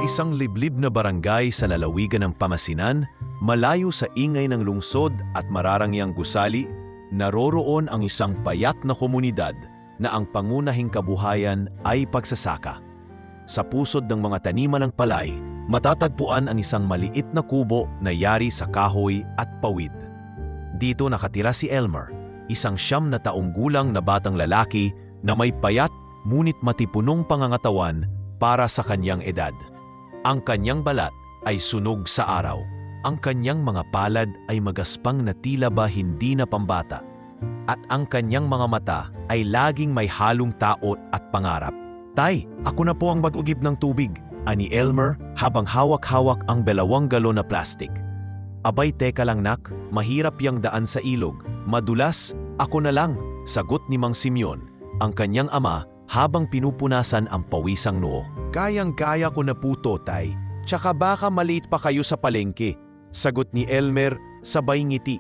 isang liblib na barangay sa lalawigan ng Pangasinan, malayo sa ingay ng lungsod at mararangyang gusali, naroroon ang isang payat na komunidad na ang pangunahing kabuhayan ay pagsasaka. Sa pusod ng mga taniman ng palay, matatagpuan ang isang maliit na kubo na yari sa kahoy at pawid. Dito nakatira si Elmer, isang 9 na taong gulang na batang lalaki na may payat ngunit matipunong pangangatawan para sa kanyang edad. Ang kanyang balat ay sunog sa araw. Ang kanyang mga palad ay magaspang na tila ba hindi na pambata. At ang kanyang mga mata ay laging may halong taot at pangarap. "Tay, ako na po ang mag-ugib ng tubig," ani Elmer habang hawak-hawak ang 2 galon na plastik. "Abay, teka lang nak, mahirap yang daan sa ilog. Madulas, ako na lang," sagot ni Mang Simeon, ang kanyang ama habang pinupunasan ang pawisang noo. "Kayang-kaya ko na po to, tay. Tsaka baka maliit pa kayo sa palengke," sagot ni Elmer sabay ngiti.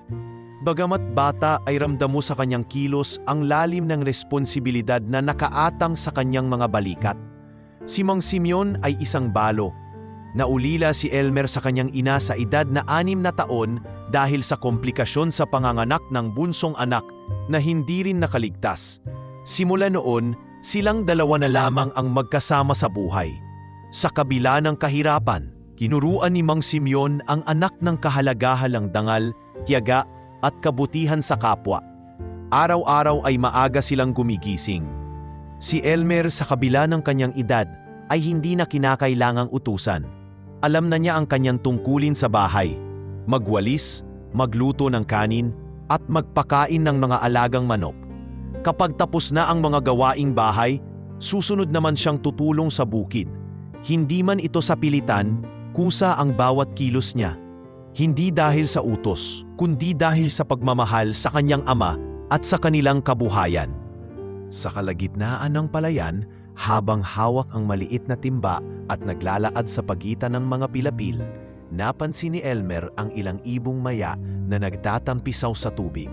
Bagamat bata ay ramdam mo sa kanyang kilos ang lalim ng responsibilidad na nakaatang sa kanyang mga balikat. Si Mang Simeon ay isang balo. Naulila si Elmer sa kanyang ina sa edad na 6 na taon dahil sa komplikasyon sa panganganak ng bunsong anak na hindi rin nakaligtas. Simula noon, silang 2 na lamang ang magkasama sa buhay. Sa kabila ng kahirapan, kinuruan ni Mang Simeon ang anak ng kahalagahalang dangal, tiyaga at kabutihan sa kapwa. Araw-araw ay maaga silang gumigising. Si Elmer sa kabila ng kanyang edad ay hindi na kinakailangang utusan. Alam na niya ang kanyang tungkulin sa bahay: magwalis, magluto ng kanin at magpakain ng mga alagang manok. Kapag tapos na ang mga gawaing bahay, susunod naman siyang tutulong sa bukid. Hindi man ito sa pilitan, kusa ang bawat kilos niya. Hindi dahil sa utos, kundi dahil sa pagmamahal sa kanyang ama at sa kanilang kabuhayan. Sa kalagitnaan ng palayan, habang hawak ang maliit na timba at naglalaad sa pagitan ng mga pilapil, napansin ni Elmer ang ilang ibong maya na nagtatampisaw sa tubig.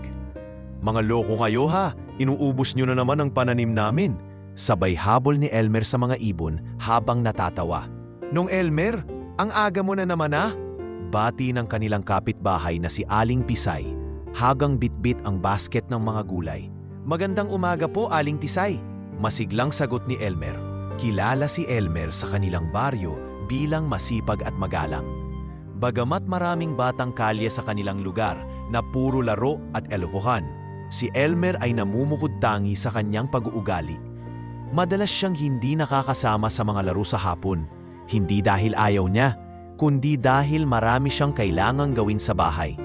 "Mga loko kayo ha, inuubos nyo na naman ang pananim namin," sabay habol ni Elmer sa mga ibon habang natatawa. "Nung Elmer, ang aga mo na naman ah," bati ng kanilang kapitbahay na si Aling Pisay, hagang bitbit ang basket ng mga gulay. "Magandang umaga po, Aling Tisay," masiglang sagot ni Elmer. Kilala si Elmer sa kanilang baryo bilang masipag at magalang. Bagamat maraming batang kalye sa kanilang lugar na puro laro at elokohan, si Elmer ay namumukod-tangi sa kanyang pag-uugali. Madalas siyang hindi nakakasama sa mga laro sa hapon, hindi dahil ayaw niya, kundi dahil marami siyang kailangang gawin sa bahay.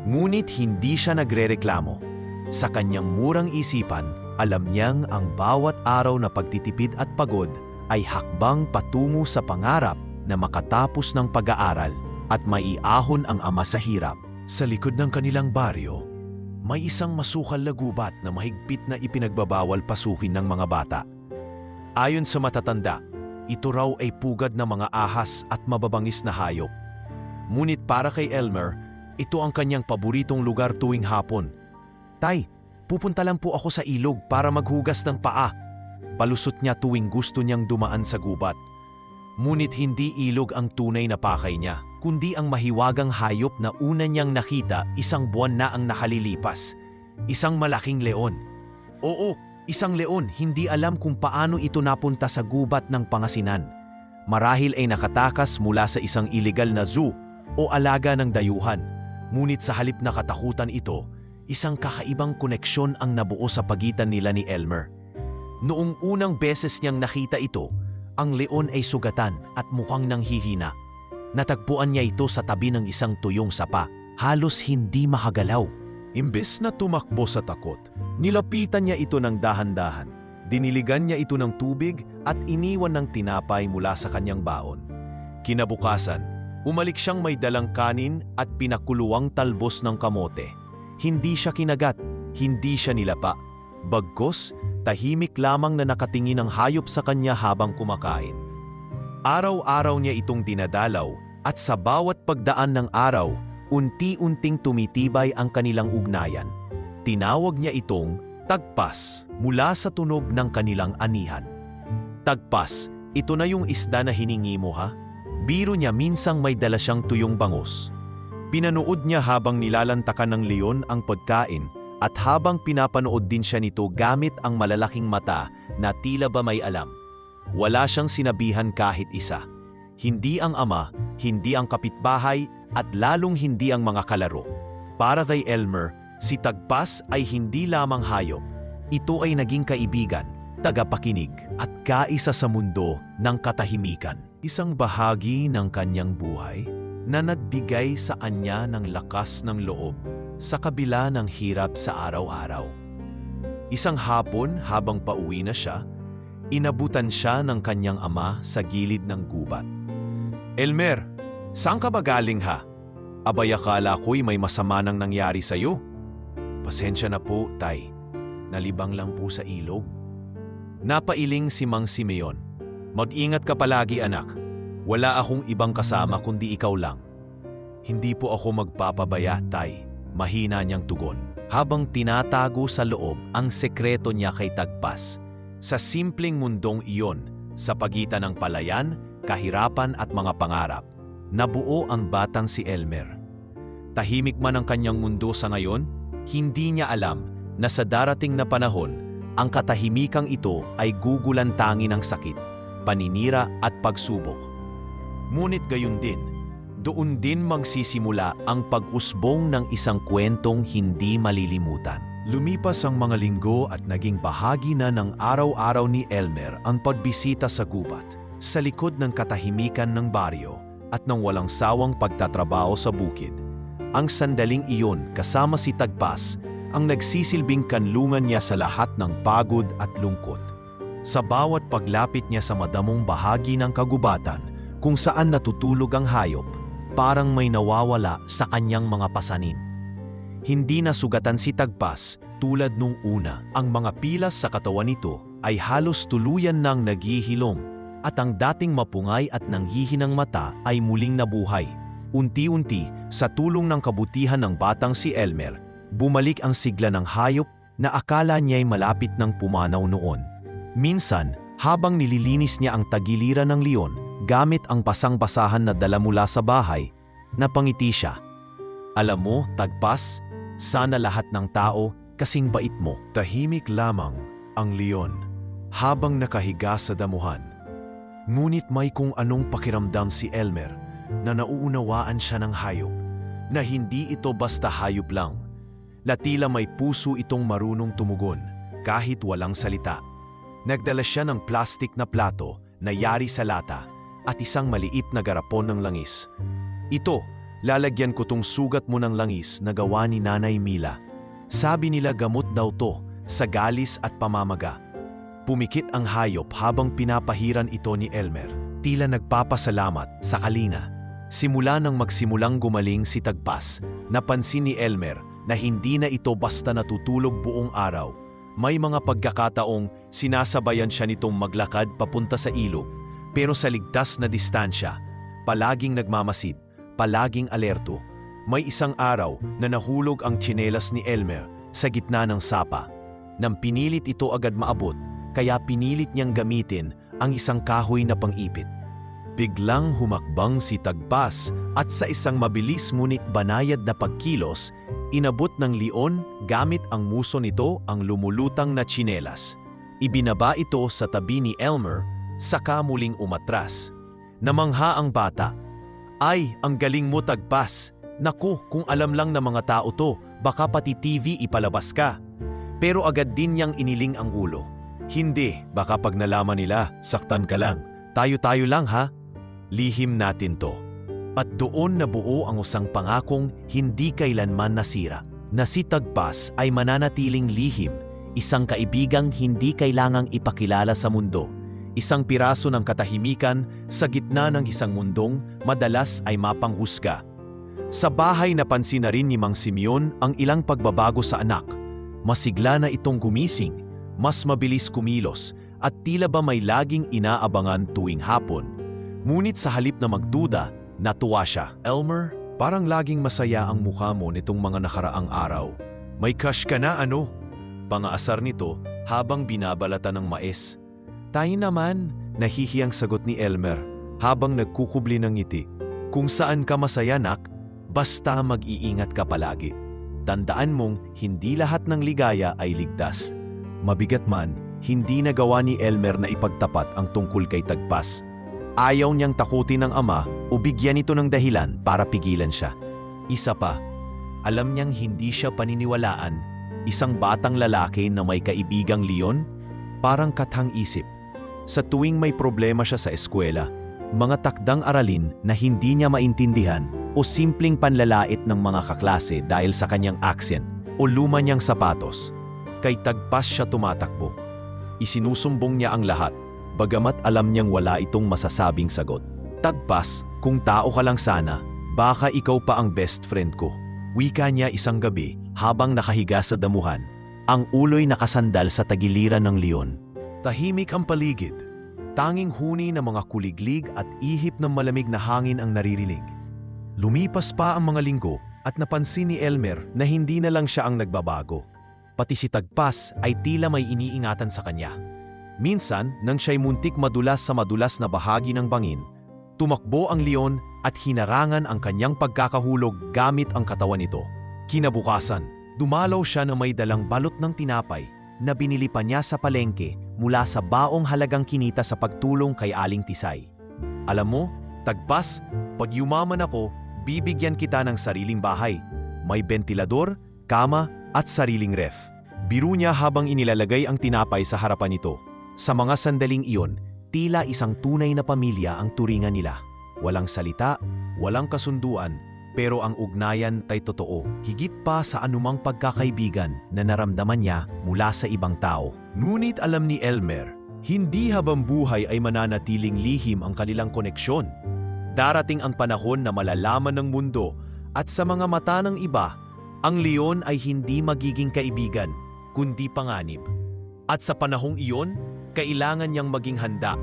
Ngunit hindi siya nagrereklamo. Sa kanyang murang isipan, alam niyang ang bawat araw na pagtitipid at pagod ay hakbang patungo sa pangarap na makatapos ng pag-aaral at maiahon ang ama sa hirap. Sa likod ng kanilang baryo, may isang masukal na gubat na mahigpit na ipinagbabawal pasukin ng mga bata. Ayon sa matatanda, ito raw ay pugad ng mga ahas at mababangis na hayop. Ngunit para kay Elmer, ito ang kanyang paboritong lugar tuwing hapon. "Tay, pupunta lang po ako sa ilog para maghugas ng paa," palusot niya tuwing gusto niyang dumaan sa gubat. Ngunit hindi ilog ang tunay na pakay niya, kundi ang mahiwagang hayop na una niyang nakita 1 buwan na ang nakalilipas. Isang malaking leon. Oo, isang leon, hindi alam kung paano ito napunta sa gubat ng Pangasinan. Marahil ay nakatakas mula sa isang illegal na zoo o alaga ng dayuhan. Ngunit sa halip na katakutan ito, isang kakaibang koneksyon ang nabuo sa pagitan nila ni Elmer. Noong unang beses niyang nakita ito, ang leon ay sugatan at mukhang nanghihina. Natagpuan niya ito sa tabi ng isang tuyong sapa, halos hindi makagalaw. Imbes na tumakbo sa takot, nilapitan niya ito ng dahan-dahan. Diniligan niya ito ng tubig at iniwan ng tinapay mula sa kanyang baon. Kinabukasan, umalik siyang may dalang kanin at pinakuluang talbos ng kamote. Hindi siya kinagat, hindi siya nilapa. Bagkus, tahimik lamang na nakatingin ang hayop sa kanya habang kumakain. Araw-araw niya itong dinadalaw at sa bawat pagdaan ng araw, unti-unting tumitibay ang kanilang ugnayan. Tinawag niya itong tagpas mula sa tunog ng kanilang anihan. "Tagpas, ito na yung isda na hiningi mo ha?" Biro niya minsang may dala siyang tuyong bangus. Pinanood niya habang nilalantakan ng leon ang pagkain at habang pinapanood din siya nito gamit ang malalaking mata na tila ba may alam. Wala siyang sinabihan kahit isa. Hindi ang ama, hindi ang kapitbahay at lalong hindi ang mga kalaro. Para kay Elmer, si Tagpas ay hindi lamang hayop. Ito ay naging kaibigan, tagapakinig at kaisa sa mundo ng katahimikan. Isang bahagi ng kanyang buhay na nagbigay sa kanya ng lakas ng loob sa kabila ng hirap sa araw-araw. Isang hapon habang pauwi na siya, inabutan siya ng kanyang ama sa gilid ng gubat. "Elmer, saan ka ba galing ha? Abay akala ko'y may masama nang nangyari sa'yo." "Pasensya na po, tay. Nalibang lang po sa ilog." Napailing si Mang Simeon. "Mag-ingat ka palagi anak. Wala akong ibang kasama kundi ikaw lang." "Hindi po ako magpapabaya, tay." Mahina niyang tugon. Habang tinatago sa loob ang sekreto niya kay Tagpas. Sa simpleng mundong iyon, sa pagitan ng palayan, kahirapan at mga pangarap, nabuo ang batang si Elmer. Tahimik man ang kanyang mundo sa ngayon, hindi niya alam na sa darating na panahon, ang katahimikang ito ay gugulantangin ng sakit, paninira at pagsubok. Ngunit gayon din, doon din magsisimula ang pag-usbong ng isang kwentong hindi malilimutan. Lumipas ang mga linggo at naging bahagi na ng araw-araw ni Elmer ang pagbisita sa gubat, sa likod ng katahimikan ng baryo at ng walang sawang pagtatrabaho sa bukid. Ang sandaling iyon kasama si Tagpas ang nagsisilbing kanlungan niya sa lahat ng pagod at lungkot. Sa bawat paglapit niya sa madamong bahagi ng kagubatan kung saan natutulog ang hayop, parang may nawawala sa kanyang mga pasanin. Hindi na sugatan si Tagpas tulad nung una. Ang mga pilas sa katawan nito ay halos tuluyan nang naghihilom at ang dating mapungay at nanghihinang mata ay muling nabuhay. Unti-unti, sa tulong ng kabutihan ng batang si Elmer, bumalik ang sigla ng hayop na akala niya'y malapit ng pumanaw noon. Minsan, habang nililinis niya ang tagiliran ng leon, gamit ang basang-basahan na dala mula sa bahay, napangiti siya. "Alam mo, Tagpas, sana lahat ng tao kasing bait mo." Tahimik lamang ang leon habang nakahiga sa damuhan. Ngunit may kung anong pakiramdam si Elmer na nauunawaan siya ng hayop, na hindi ito basta hayop lang. Tila may puso itong marunong tumugon kahit walang salita. Nagdala siya ng plastik na plato na yari sa lata at isang maliit na garapon ng langis. "Ito, lalagyan ko tong sugat mo ng langis na gawa ni Nanay Mila. Sabi nila gamot daw to sa galis at pamamaga." Pumikit ang hayop habang pinapahiran ito ni Elmer. Tila nagpapasalamat sa kalina. Simula nang magsimulang gumaling si Tagpas, napansin ni Elmer na hindi na ito basta natutulog buong araw. May mga pagkakataong sinasabayan siya nitong maglakad papunta sa ilog, pero sa ligtas na distansya, palaging nagmamasid, palaging alerto. May isang araw na nahulog ang tsinelas ni Elmer sa gitna ng sapa. Nang pinilit ito agad maabot, kaya pinilit niyang gamitin ang isang kahoy na pang-ipit. Biglang humakbang si Tagpas at sa isang mabilis ngunit banayad na pagkilos, inabot ng leon gamit ang muso nito ang lumulutang na tsinelas. Ibinaba ito sa tabi ni Elmer, saka muling umatras. Namangha ang bata. "Ay, ang galing mo, Tagpas. Naku, kung alam lang ng mga tao to, baka pati TV ipalabas ka." Pero agad din niyang iniling ang ulo. "Hindi, baka pag nalaman nila, saktan ka lang. Tayo-tayo lang ha. Lihim natin to." At doon nabuo ang isang pangakong hindi kailanman nasira, na si Tagpas ay mananatiling lihim, isang kaibigang hindi kailangang ipakilala sa mundo, isang piraso ng katahimikan sa gitna ng isang mundong madalas ay mapanghusga. Sa bahay napansin na rin ni Mang Simeon ang ilang pagbabago sa anak. Masigla na itong gumising, mas mabilis kumilos at tila ba may laging inaabangan tuwing hapon. Ngunit sa halip na magduda, natuwa siya. "Elmer, parang laging masaya ang mukha mo nitong mga nakaraang araw. May crush ka na ano?" Pangaasar nito habang binabalatan ng mais. "Tayo naman," nahihiyang sagot ni Elmer habang nagkukubli ng ngiti. Kung saan ka masaya, nak, basta mag-iingat ka palagi. Tandaan mong hindi lahat ng ligaya ay ligtas. Mabigat man, hindi nagawa ni Elmer na ipagtapat ang tungkol kay Tagpas. Ayaw niyang takutin ng ama o bigyan ito ng dahilan para pigilan siya. Isa pa, alam niyang hindi siya paniniwalaan, isang batang lalaki na may kaibigang leon, parang kathang-isip. Sa tuwing may problema siya sa eskwela, mga takdang aralin na hindi niya maintindihan o simpleng panlalait ng mga kaklase dahil sa kanyang accent o luma niyang sapatos, kay Tagpas siya tumatakbo. Isinusumbong niya ang lahat, bagamat alam niyang wala itong masasabing sagot. Tagpas, kung tao ka lang sana, baka ikaw pa ang best friend ko. Wika niya isang gabi habang nakahiga sa damuhan, ang ulo'y nakasandal sa tagiliran ng leon. Tahimik ang paligid, tanging huni ng mga kuliglig at ihip ng malamig na hangin ang naririnig. Lumipas pa ang mga linggo at napansin ni Elmer na hindi na lang siya ang nagbabago. Pati si Tagpas ay tila may iniingatan sa kanya. Minsan, nang siya'y muntik madulas sa madulas na bahagi ng bangin, tumakbo ang leon at hinarangan ang kanyang pagkakahulog gamit ang katawan nito. Kinabukasan, dumalaw siya na may dalang balot ng tinapay na binili pa niya sa palengke mula sa baong halagang kinita sa pagtulong kay Aling Tisay. Alam mo, Tagpas, pag yumaman ako, bibigyan kita ng sariling bahay. May bentilador, kama at sariling ref. Biro niya habang inilalagay ang tinapay sa harapan nito. Sa mga sandaling iyon, tila isang tunay na pamilya ang turingan nila. Walang salita, walang kasunduan, pero ang ugnayan ay totoo. Higit pa sa anumang pagkakaibigan na naramdaman niya mula sa ibang tao. Ngunit alam ni Elmer, hindi habang buhay ay mananatiling lihim ang kanilang koneksyon. Darating ang panahon na malalaman ng mundo at sa mga mata ng iba, ang leon ay hindi magiging kaibigan, kundi panganib. At sa panahong iyon, kailangan niyang maging handa.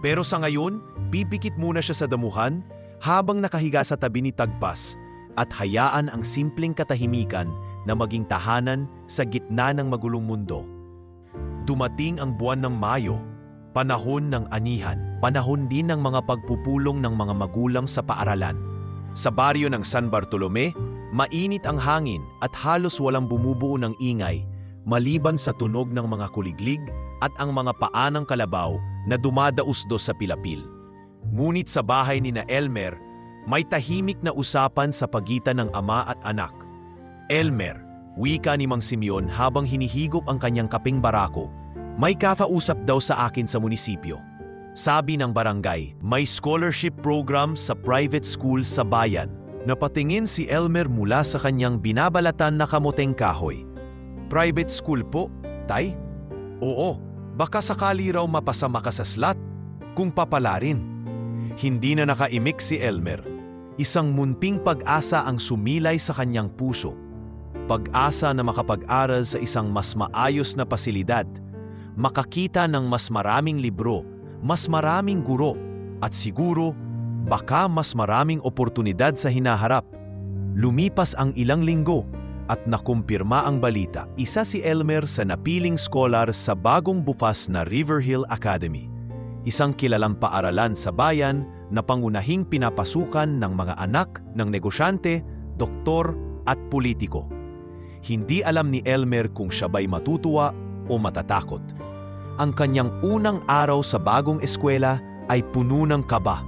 Pero sa ngayon, pipikit muna siya sa damuhan habang nakahiga sa tabi ni Tagpas at hayaan ang simpleng katahimikan na maging tahanan sa gitna ng magulong mundo. Dumating ang buwan ng Mayo, panahon ng anihan, panahon din ng mga pagpupulong ng mga magulang sa paaralan. Sa baryo ng San Bartolome, mainit ang hangin at halos walang bumubuo ng ingay, maliban sa tunog ng mga kuliglig at ang mga paa ng kalabaw na dumadausdos sa pilapil. Ngunit sa bahay ni na Elmer, may tahimik na usapan sa pagitan ng ama at anak. Elmer, wika ni Mang Simeon habang hinihigop ang kanyang kaping barako, may kakausap daw sa akin sa munisipyo. Sabi ng barangay, may scholarship program sa private school sa bayan. Napatingin si Elmer mula sa kanyang binabalatan na kamoteng kahoy. Private school po, tay? Oo, baka sakali raw mapasama ka sa slot, kung papalarin. Hindi na nakaimik si Elmer. Isang munting pag-asa ang sumilay sa kanyang puso. Pag-asa na makapag-aral sa isang mas maayos na pasilidad, makakita ng mas maraming libro, mas maraming guro, at siguro, baka mas maraming oportunidad sa hinaharap. Lumipas ang ilang linggo at nakumpirma ang balita. Isa si Elmer sa napiling scholar sa bagong bukas na Riverhill Academy. Isang kilalang paaralan sa bayan na pangunahing pinapasukan ng mga anak ng negosyante, doktor at politiko. Hindi alam ni Elmer kung siya ba'y matutuwa o matatakot. Ang kanyang unang araw sa bagong eskwela ay puno ng kaba.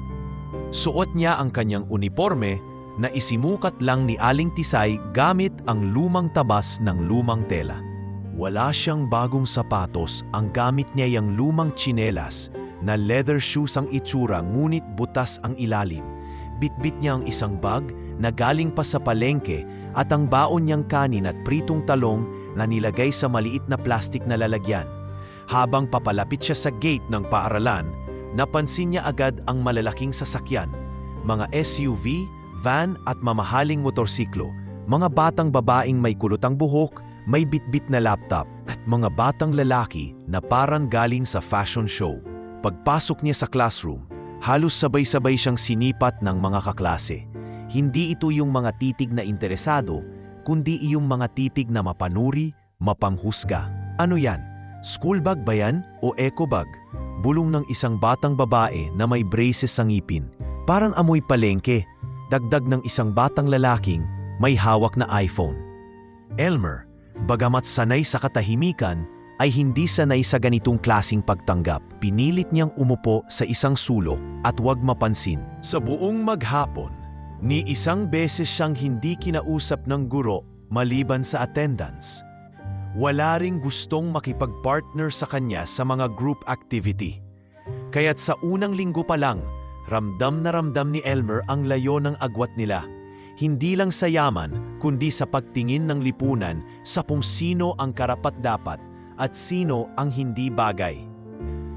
Suot niya ang kanyang uniforme na isimukat lang ni Aling Tisay gamit ang lumang tabas ng lumang tela. Wala siyang bagong sapatos, ang gamit niya yung lumang tsinelas na leather shoes ang itsura ngunit butas ang ilalim. Bitbit niya ang isang bag na galing pa sa palengke at ang baon niyang kanin at pritong talong na nilagay sa maliit na plastik na lalagyan. Habang papalapit siya sa gate ng paaralan, napansin niya agad ang malalaking sasakyan, mga SUV, van at mamahaling motorsiklo, mga batang babaeng may kulotang buhok, may bitbit na laptop, at mga batang lalaki na parang galing sa fashion show. Pagpasok niya sa classroom, halos sabay-sabay siyang sinipat ng mga kaklase. Hindi ito yung mga titig na interesado, kundi iyong mga titig na mapanuri, mapanghusga. Ano yan? School bag ba yan o eco bag? bulong ng isang batang babae na may braces sa ngipin. Parang amoy palengke, dagdag ng isang batang lalaking may hawak na iPhone. Elmer, bagamat sanay sa katahimikan, ay hindi sanay sa ganitong klasing pagtanggap. Pinilit niyang umupo sa isang sulok at huwag mapansin. Sa buong maghapon, ni isang beses siyang hindi kinausap ng guro maliban sa attendance. Wala ring gustong makipag-partner sa kanya sa mga group activity. Kaya't sa unang linggo pa lang, ramdam na ramdam ni Elmer ang layo ng agwat nila. Hindi lang sa yaman, kundi sa pagtingin ng lipunan sa kung sino ang karapat-dapat at sino ang hindi bagay.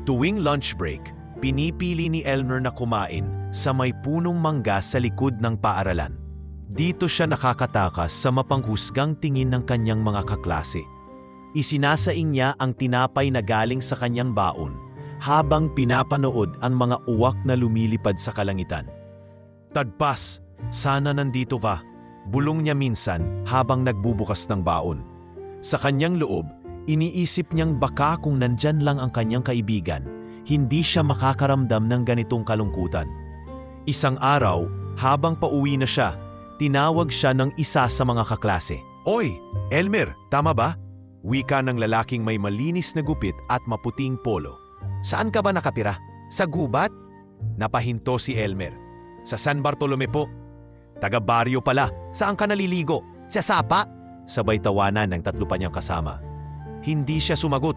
Tuwing lunch break, pinipili ni Elmer na kumain sa may punong mangga sa likod ng paaralan. Dito siya nakakatakas sa mapanghusgang tingin ng kanyang mga kaklase. Isinasaing niya ang tinapay na galing sa kanyang baon habang pinapanood ang mga uwak na lumilipad sa kalangitan. "Tagpas, sana nandito ka," bulong niya minsan habang nagbubukas ng baon. Sa kanyang loob, iniisip niyang baka kung nandyan lang ang kanyang kaibigan, hindi siya makakaramdam ng ganitong kalungkutan. Isang araw, habang pauwi na siya, tinawag siya ng isa sa mga kaklase. "Oy, Elmer, tama ba?" Wika ng lalaking may malinis na gupit at maputing polo. "Saan ka ba nakapira? Sa gubat?" Napahinto si Elmer. "Sa San Bartolome po." "Taga-baryo pala. Saan ka naliligo? Sa sapa?" Sabay tawanan ng tatlo pa niyang kasama. Hindi siya sumagot.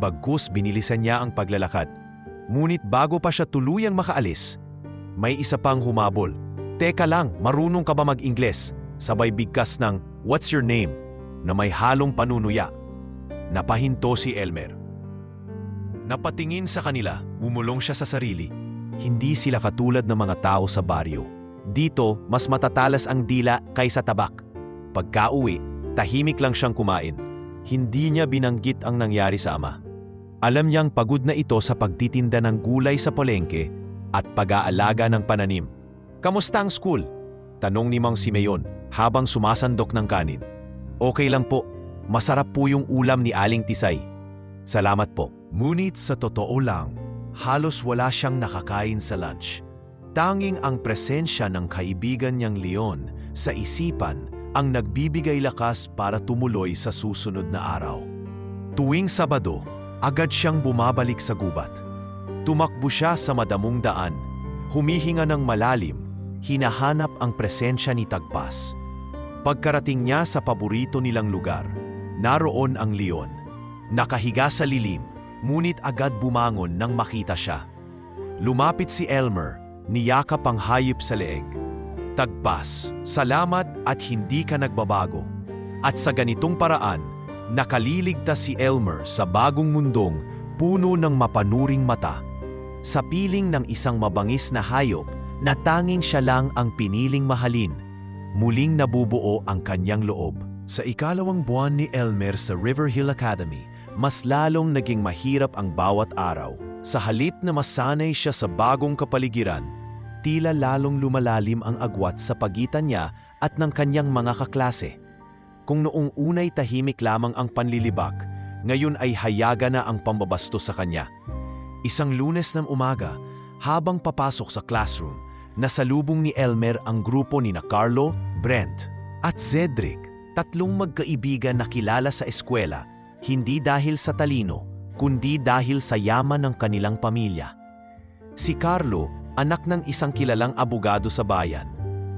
Bagkus binilisan niya ang paglalakad. Ngunit bago pa siya tuluyang makaalis, may isa pang humabol. "Teka lang, marunong ka ba mag-Ingles?" Sabay bigkas ng "What's your name?" na may halong panunuya. Napahinto si Elmer. Napatingin sa kanila, bumulong siya sa sarili. Hindi sila katulad ng mga tao sa baryo. Dito, mas matatalas ang dila kaysa tabak. Pagka-uwi, tahimik lang siyang kumain. Hindi niya binanggit ang nangyari sa ama. Alam niyang pagod na ito sa pagtitinda ng gulay sa palengke at pag-aalaga ng pananim. "Kamusta ang school?" tanong ni Mang Simeon habang sumasandok ng kanin. "Okay lang po. Masarap po yung ulam ni Aling Tisay." "Salamat po." Ngunit sa totoo lang, halos wala siyang nakakain sa lunch. Tanging ang presensya ng kaibigan niyang Leon sa isipan ang nagbibigay lakas para tumuloy sa susunod na araw. Tuwing Sabado, agad siyang bumabalik sa gubat. Tumakbo siya sa madamong daan, humihinga ng malalim, hinahanap ang presensya ni Tagpas. Pagkarating niya sa paborito nilang lugar, naroon ang Leon. Nakahiga sa lilim, ngunit agad bumangon nang makita siya. Lumapit si Elmer, niyakap ang hayop sa leeg. "Tagpas, salamat at hindi ka nagbabago." At sa ganitong paraan, nakaliligtas si Elmer sa bagong mundong puno ng mapanuring mata. Sa piling ng isang mabangis na hayop na tanging siya lang ang piniling mahalin, muling nabubuo ang kanyang loob. Sa ikalawang buwan ni Elmer sa River Hill Academy, mas lalong naging mahirap ang bawat araw. Sa halip na masanay siya sa bagong kapaligiran, tila lalong lumalalim ang agwat sa pagitan niya at ng kanyang mga kaklase. Kung noong unay tahimik lamang ang panlilibak, ngayon ay hayaga na ang pambabasto sa kanya. Isang Lunes ng umaga, habang papasok sa classroom, nasalubong ni Elmer ang grupo ni Carlo, Brent, at Cedric, tatlong magkaibigan na kilala sa eskwela, hindi dahil sa talino, kundi dahil sa yaman ng kanilang pamilya. Si Carlo, anak ng isang kilalang abogado sa bayan.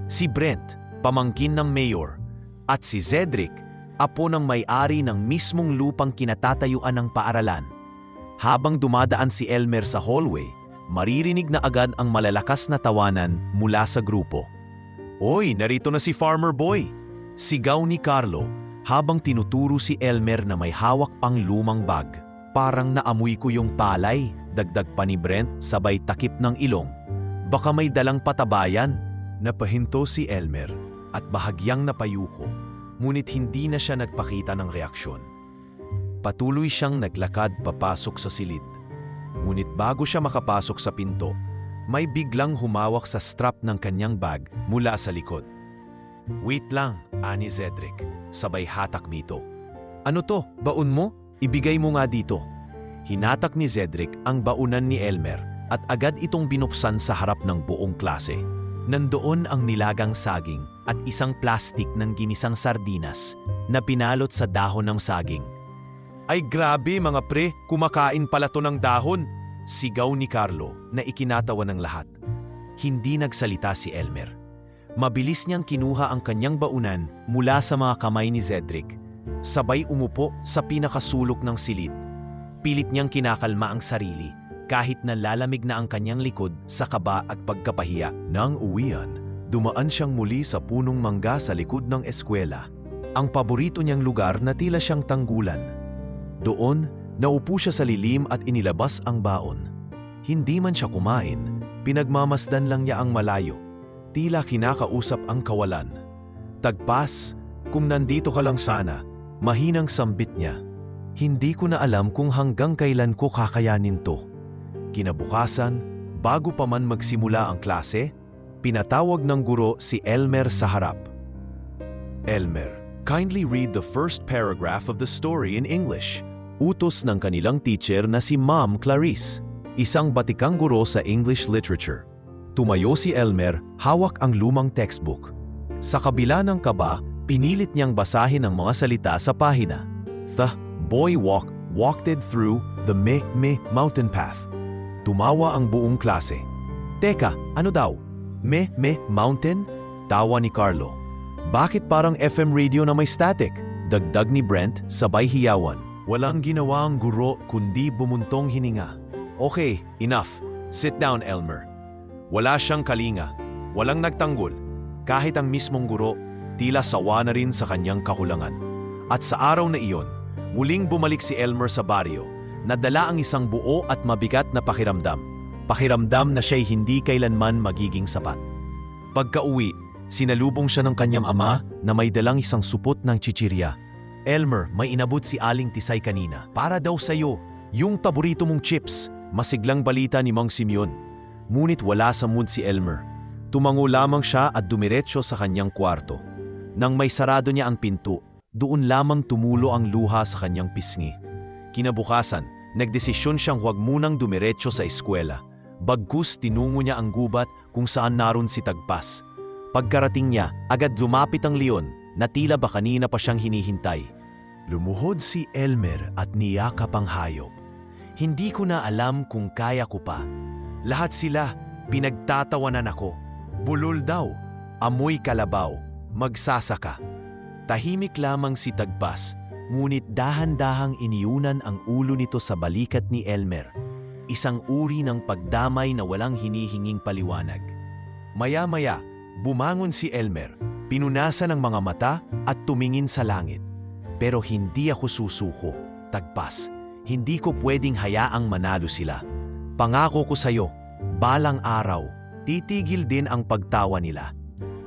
Si Brent, pamangkin ng mayor. At si Cedric, apo ng may-ari ng mismong lupang kinatatayuan ng paaralan. Habang dumadaan si Elmer sa hallway, maririnig na agad ang malalakas na tawanan mula sa grupo. "Oy, narito na si Farmer Boy!" Sigaw ni Carlo habang tinuturo si Elmer na may hawak pang lumang bag. "Parang naamoy ko yung palay," dagdag pa ni Brent sabay takip ng ilong. "Baka may dalang patabayan." Napahinto si Elmer at bahagyang napayuko, ngunit hindi na siya nagpakita ng reaksyon. Patuloy siyang naglakad papasok sa silid. Ngunit bago siya makapasok sa pinto, may biglang humawak sa strap ng kanyang bag mula sa likod. "Wait lang," ani Cedric, sabay hatak dito. "Ano to? Baon mo? Ibigay mo nga dito." hinatak ni Cedric ang baunan ni Elmer at agad itong binuksan sa harap ng buong klase. Nandoon ang nilagang saging at isang plastik ng ginisang sardinas na pinalot sa dahon ng saging. Ay grabe mga pre, kumakain pala to ng dahon! Sigaw ni Carlo na ikinatawa ng lahat. Hindi nagsalita si Elmer. Mabilis niyang kinuha ang kanyang baunan mula sa mga kamay ni Cedric. Sabay umupo sa pinakasulok ng silid. Pilit niyang kinakalma ang sarili kahit na lalamig na ang kanyang likod sa kaba at pagkapahiya. Nang uwian, dumaan siyang muli sa punong mangga sa likod ng eskwela. Ang paborito niyang lugar na tila siyang tanggulan. Doon, naupo siya sa lilim at inilabas ang baon. Hindi man siya kumain, pinagmamasdan lang niya ang malayo. Tila kinakausap ang kawalan. Tagpas, kung nandito ka lang sana, mahinang sambit niya. Hindi ko na alam kung hanggang kailan ko kakayanin to. Kinabukasan, bago pa man magsimula ang klase, pinatawag ng guro si Elmer sa harap. Elmer, kindly read the first paragraph of the story in English. Utos ng kanilang teacher na si Ma'am Clarice, isang batikang guro sa English literature. Tumayo si Elmer, hawak ang lumang textbook. Sa kabila ng kaba, pinilit niyang basahin ang mga salita sa pahina. The boy walked through the mountain path. Tumawa ang buong klase. Teka, ano daw? Mountain? Tawa ni Carlo. Bakit parang FM radio na may static? Dagdag ni Brent, sabay hiyawan. Walang ginawa ang guro kundi bumuntong hininga. Okay, enough. Sit down, Elmer. Wala siyang kalinga. Walang nagtanggol. Kahit ang mismong guro, tila sawa na rin sa kanyang kakulangan. At sa araw na iyon, muling bumalik si Elmer sa baryo, nadala ang isang buo at mabigat na pakiramdam. Pakiramdam na siya'y hindi kailanman magiging sapat. Pagka-uwi, sinalubong siya ng kanyang ama na may dalang isang supot ng chichirya. Elmer, may inabot si Aling Tisay kanina. Para daw sa'yo, yung paborito mong chips. Masiglang balita ni Mang Simeon. Ngunit wala sa mood si Elmer. Tumango lamang siya at dumiretso sa kanyang kwarto. Nang may sarado niya ang pinto, doon lamang tumulo ang luha sa kanyang pisngi. Kinabukasan, nagdesisyon siyang huwag munang dumiretso sa eskwela. Bagkus tinungo niya ang gubat kung saan naroon si Tagpas. Pagkarating niya, agad lumapit ang leon na tila ba kanina pa siyang hinihintay. Lumuhod si Elmer at niyakap ang hayop. Hindi ko na alam kung kaya ko pa. Lahat sila, pinagtatawanan ako. Bulol daw, amoy kalabaw, magsasaka. Tahimik lamang si Tagpas, ngunit dahan-dahang iniunan ang ulo nito sa balikat ni Elmer. Isang uri ng pagdamay na walang hinihinging paliwanag. Maya-maya, bumangon si Elmer, pinunasan ang mga mata at tumingin sa langit. Pero hindi ako susuko, Tagpas. Hindi ko pwedeng hayaang manalo sila. Pangako ko sa'yo, balang araw, titigil din ang pagtawa nila.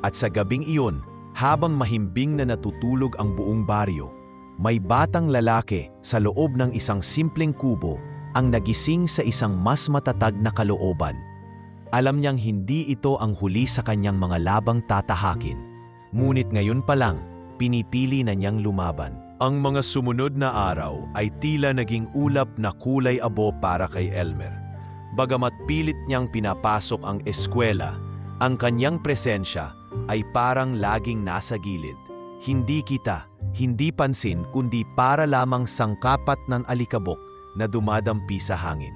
At sa gabing iyon, habang mahimbing na natutulog ang buong baryo, may batang lalaki sa loob ng isang simpleng kubo ang nagising sa isang mas matatag na kalooban. Alam niyang hindi ito ang huli sa kanyang mga labang tatahakin. Ngunit ngayon pa lang, pinipili na niyang lumaban. Ang mga sumunod na araw ay tila naging ulap na kulay abo para kay Elmer. Bagamat pilit niyang pinapasok ang eskwela, ang kanyang presensya ay parang laging nasa gilid. Hindi kita, hindi pansin kundi para lamang sangkapat ng alikabok na dumadampi sa hangin.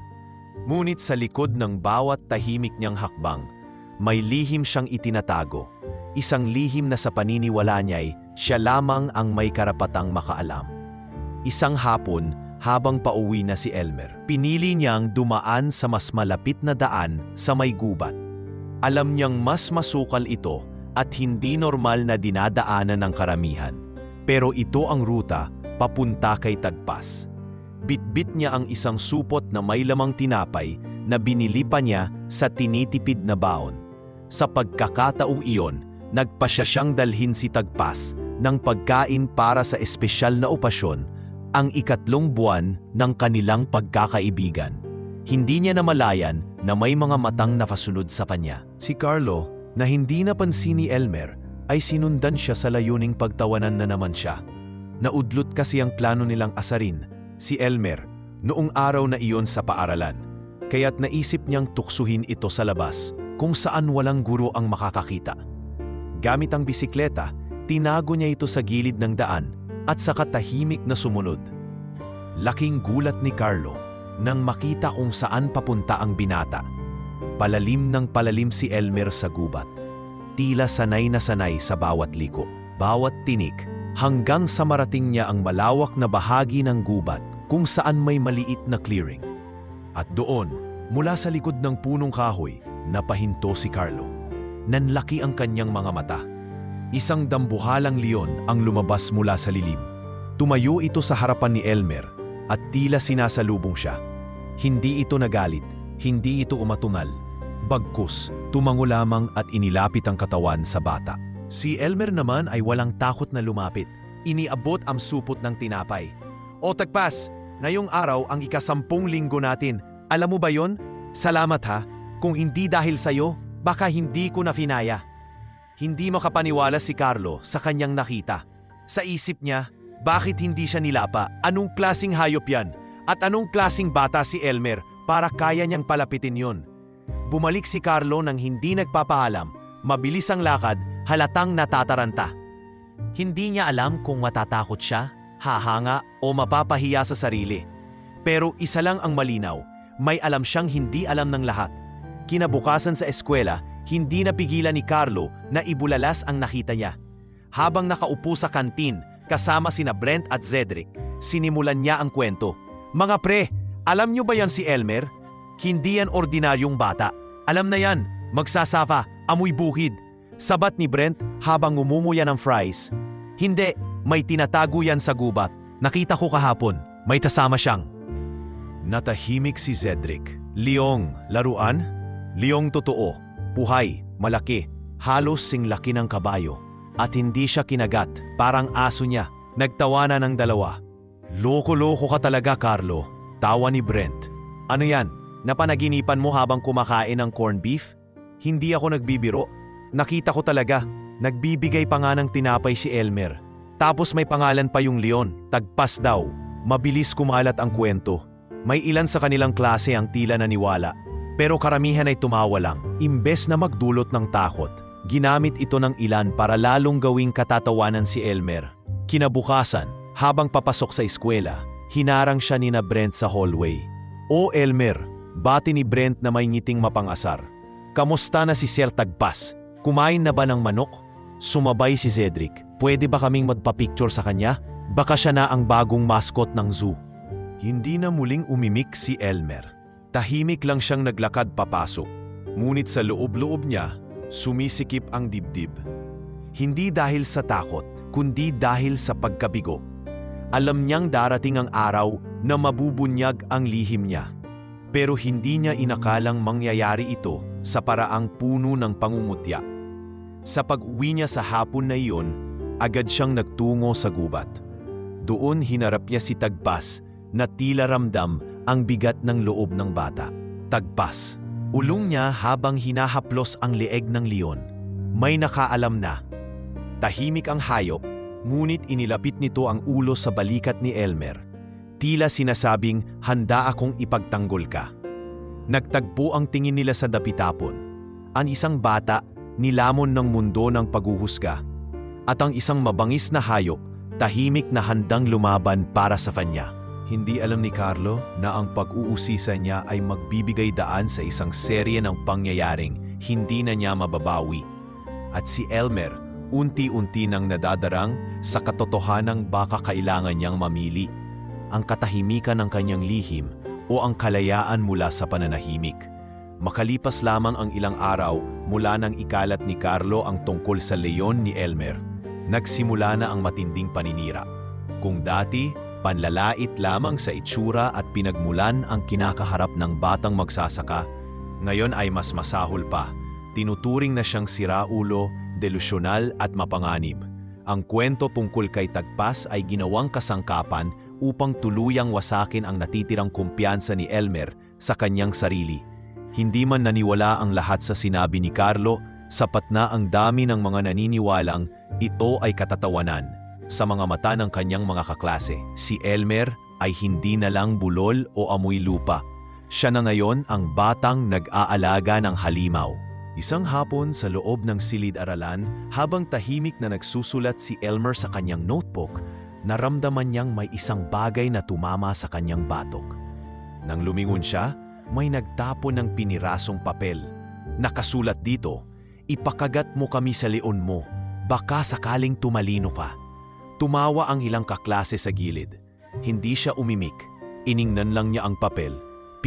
Ngunit sa likod ng bawat tahimik niyang hakbang, may lihim siyang itinatago. Isang lihim na sa paniniwala niya'y siya lamang ang may karapatang makaalam. Isang hapon, habang pauwi na si Elmer, pinili niyang dumaan sa mas malapit na daan sa may gubat. Alam niyang mas masukal ito at hindi normal na dinadaanan ng karamihan. Pero ito ang ruta papunta kay Tagpas. Bitbit niya ang isang supot na may lamang tinapay na binili pa niya sa tinitipid na baon. Sa pagkakataong iyon, nagpasya siyang dalhin si Tagpas ng pagkain para sa espesyal na okasyon, ang 3 buwan ng kanilang pagkakaibigan. Hindi niya namalayan na may mga matang nakasunod sa kanya. Si Carlo, na hindi napansin ni Elmer, ay sinundan siya sa layuning pagtawanan na naman siya. Naudlot kasi ang plano nilang asarin si Elmer noong araw na iyon sa paaralan, kaya't naisip niyang tuksuhin ito sa labas kung saan walang guro ang makakakita. Gamit ang bisikleta, tinago niya ito sa gilid ng daan at saka tahimik na sumunod. Laking gulat ni Carlo nang makita kung saan papunta ang binata. Palalim ng palalim si Elmer sa gubat. Tila sanay na sanay sa bawat liko, bawat tinik, hanggang sa marating niya ang malawak na bahagi ng gubat kung saan may maliit na clearing. At doon, mula sa likod ng punong kahoy, napahinto si Carlo. Nanlaki ang kanyang mga mata. Isang dambuhalang leon ang lumabas mula sa lilim. Tumayo ito sa harapan ni Elmer at tila sinasalubong siya. Hindi ito nagalit, hindi ito umatungal. Bagkus, tumango lamang at inilapit ang katawan sa bata. Si Elmer naman ay walang takot na lumapit. Iniabot ang supot ng tinapay. "O Tagpas, ngayong araw ang ika-10 linggo natin. Alam mo ba yon? Salamat ha. Kung hindi dahil sa'yo, baka hindi ko na finaya." Hindi makapaniwala si Carlo sa kanyang nakita. Sa isip niya, bakit hindi siya nilapa? Anong klaseng hayop yan? At anong klaseng bata si Elmer para kaya niyang palapitin yon? Bumalik si Carlo nang hindi nagpapaalam. Mabilis ang lakad, halatang natataranta. Hindi niya alam kung matatakot siya, hahanga o mapapahiya sa sarili. Pero isa lang ang malinaw, may alam siyang hindi alam ng lahat. Kinabukasan sa eskwela, hindi napigilan ni Carlo na ibulalas ang nakita niya. Habang nakaupo sa kantin kasama sina Brent at Cedric, sinimulan niya ang kwento. "Mga pre, alam niyo ba yan si Elmer? Hindi yan ordinaryong bata. Alam na yan, magsasafa, amoy buhid." Sabat ni Brent habang umumuya ng fries. "Hindi, may tinatago yan sa gubat. Nakita ko kahapon, may kasama siyang." Natahimik si Cedric. "Leong, laruan?" "Leong totoo, buhay, malaki, halos singlaki ng kabayo. At hindi siya kinagat, parang aso niya." Nagtawanan ng dalawa. "Loko-loko ka talaga, Carlo." Tawa ni Brent. "Ano yan? Napanaginipan mo habang kumakain ng corned beef?" "Hindi ako nagbibiro. Nakita ko talaga, nagbibigay pa nga ng tinapay si Elmer. Tapos may pangalan pa yung leon, Tagpas daw." Mabilis kumalat ang kwento. May ilan sa kanilang klase ang tila naniwala. Pero karamihan ay tumawa lang. Imbes na magdulot ng takot, ginamit ito ng ilan para lalong gawing katatawanan si Elmer. Kinabukasan, habang papasok sa eskwela, hinarang siya ni na Brent sa hallway. "O Elmer," bati ni Brent na may ngiting mapangasar. "Kamusta na si Sir Tagpas? Kumain na ba ng manok?" Sumabay si Cedric. "Pwede ba kaming magpa-picture sa kanya? Baka siya na ang bagong mascot ng zoo." Hindi na muling umimik si Elmer. Tahimik lang siyang naglakad papasok. Ngunit sa loob-loob niya, sumisikip ang dibdib. Hindi dahil sa takot, kundi dahil sa pagkabigo. Alam niyang darating ang araw na mabubunyag ang lihim niya. Pero hindi niya inakalang mangyayari ito sa paraang puno ng pangungutya. Sa pag-uwi niya sa hapon na iyon, agad siyang nagtungo sa gubat. Doon hinarap niya si Tagpas na tila ramdam ang bigat ng loob ng bata. "Tagpas," ulong niya habang hinahaplos ang leeg ng leon. May nakaalam na. Tahimik ang hayop, ngunit inilapit nito ang ulo sa balikat ni Elmer. Tila sinasabing, "Handa akong ipagtanggol ka." Nagtagpo ang tingin nila sa dapitapon. Ang isang bata, nilamon ng mundo ng paghuhusga. At ang isang mabangis na hayop, tahimik na handang lumaban para sa kanya. Hindi alam ni Carlo na ang pag-uusisa niya ay magbibigay daan sa isang serye ng pangyayaring hindi na niya mababawi. At si Elmer, unti-unti nang nadadarang sa katotohanang baka kailangan niyang mamili. Ang katahimikan ng kanyang lihim o ang kalayaan mula sa pananahimik. Makalipas lamang ang ilang araw mula nang ikalat ni Carlo ang tungkol sa leon ni Elmer, nagsimula na ang matinding paninira. Kung dati, panlalait lamang sa itsura at pinagmulan ang kinakaharap ng batang magsasaka, ngayon ay mas masahol pa. Tinuturing na siyang siraulo, delusyonal at mapanganib. Ang kwento tungkol kay Tagpas ay ginawang kasangkapan upang tuluyang wasakin ang natitirang kumpiyansa ni Elmer sa kanyang sarili. Hindi man naniwala ang lahat sa sinabi ni Carlo, sapat na ang dami ng mga naniniwalang ito ay katatawanan. Sa mga mata ng kanyang mga kaklase, si Elmer ay hindi na lang bulol o amoy lupa. Siya na ngayon ang batang nag-aalaga ng halimaw. Isang hapon sa loob ng silid-aralan, habang tahimik na nagsusulat si Elmer sa kanyang notebook, naramdaman niyang may isang bagay na tumama sa kanyang batok. Nang lumingon siya, may nagtapon ng pinirasong papel. Nakasulat dito, "Ipakagat mo kami sa leon mo, baka sakaling tumalino ka." Tumawa ang ilang kaklase sa gilid. Hindi siya umimik, iningnan lang niya ang papel,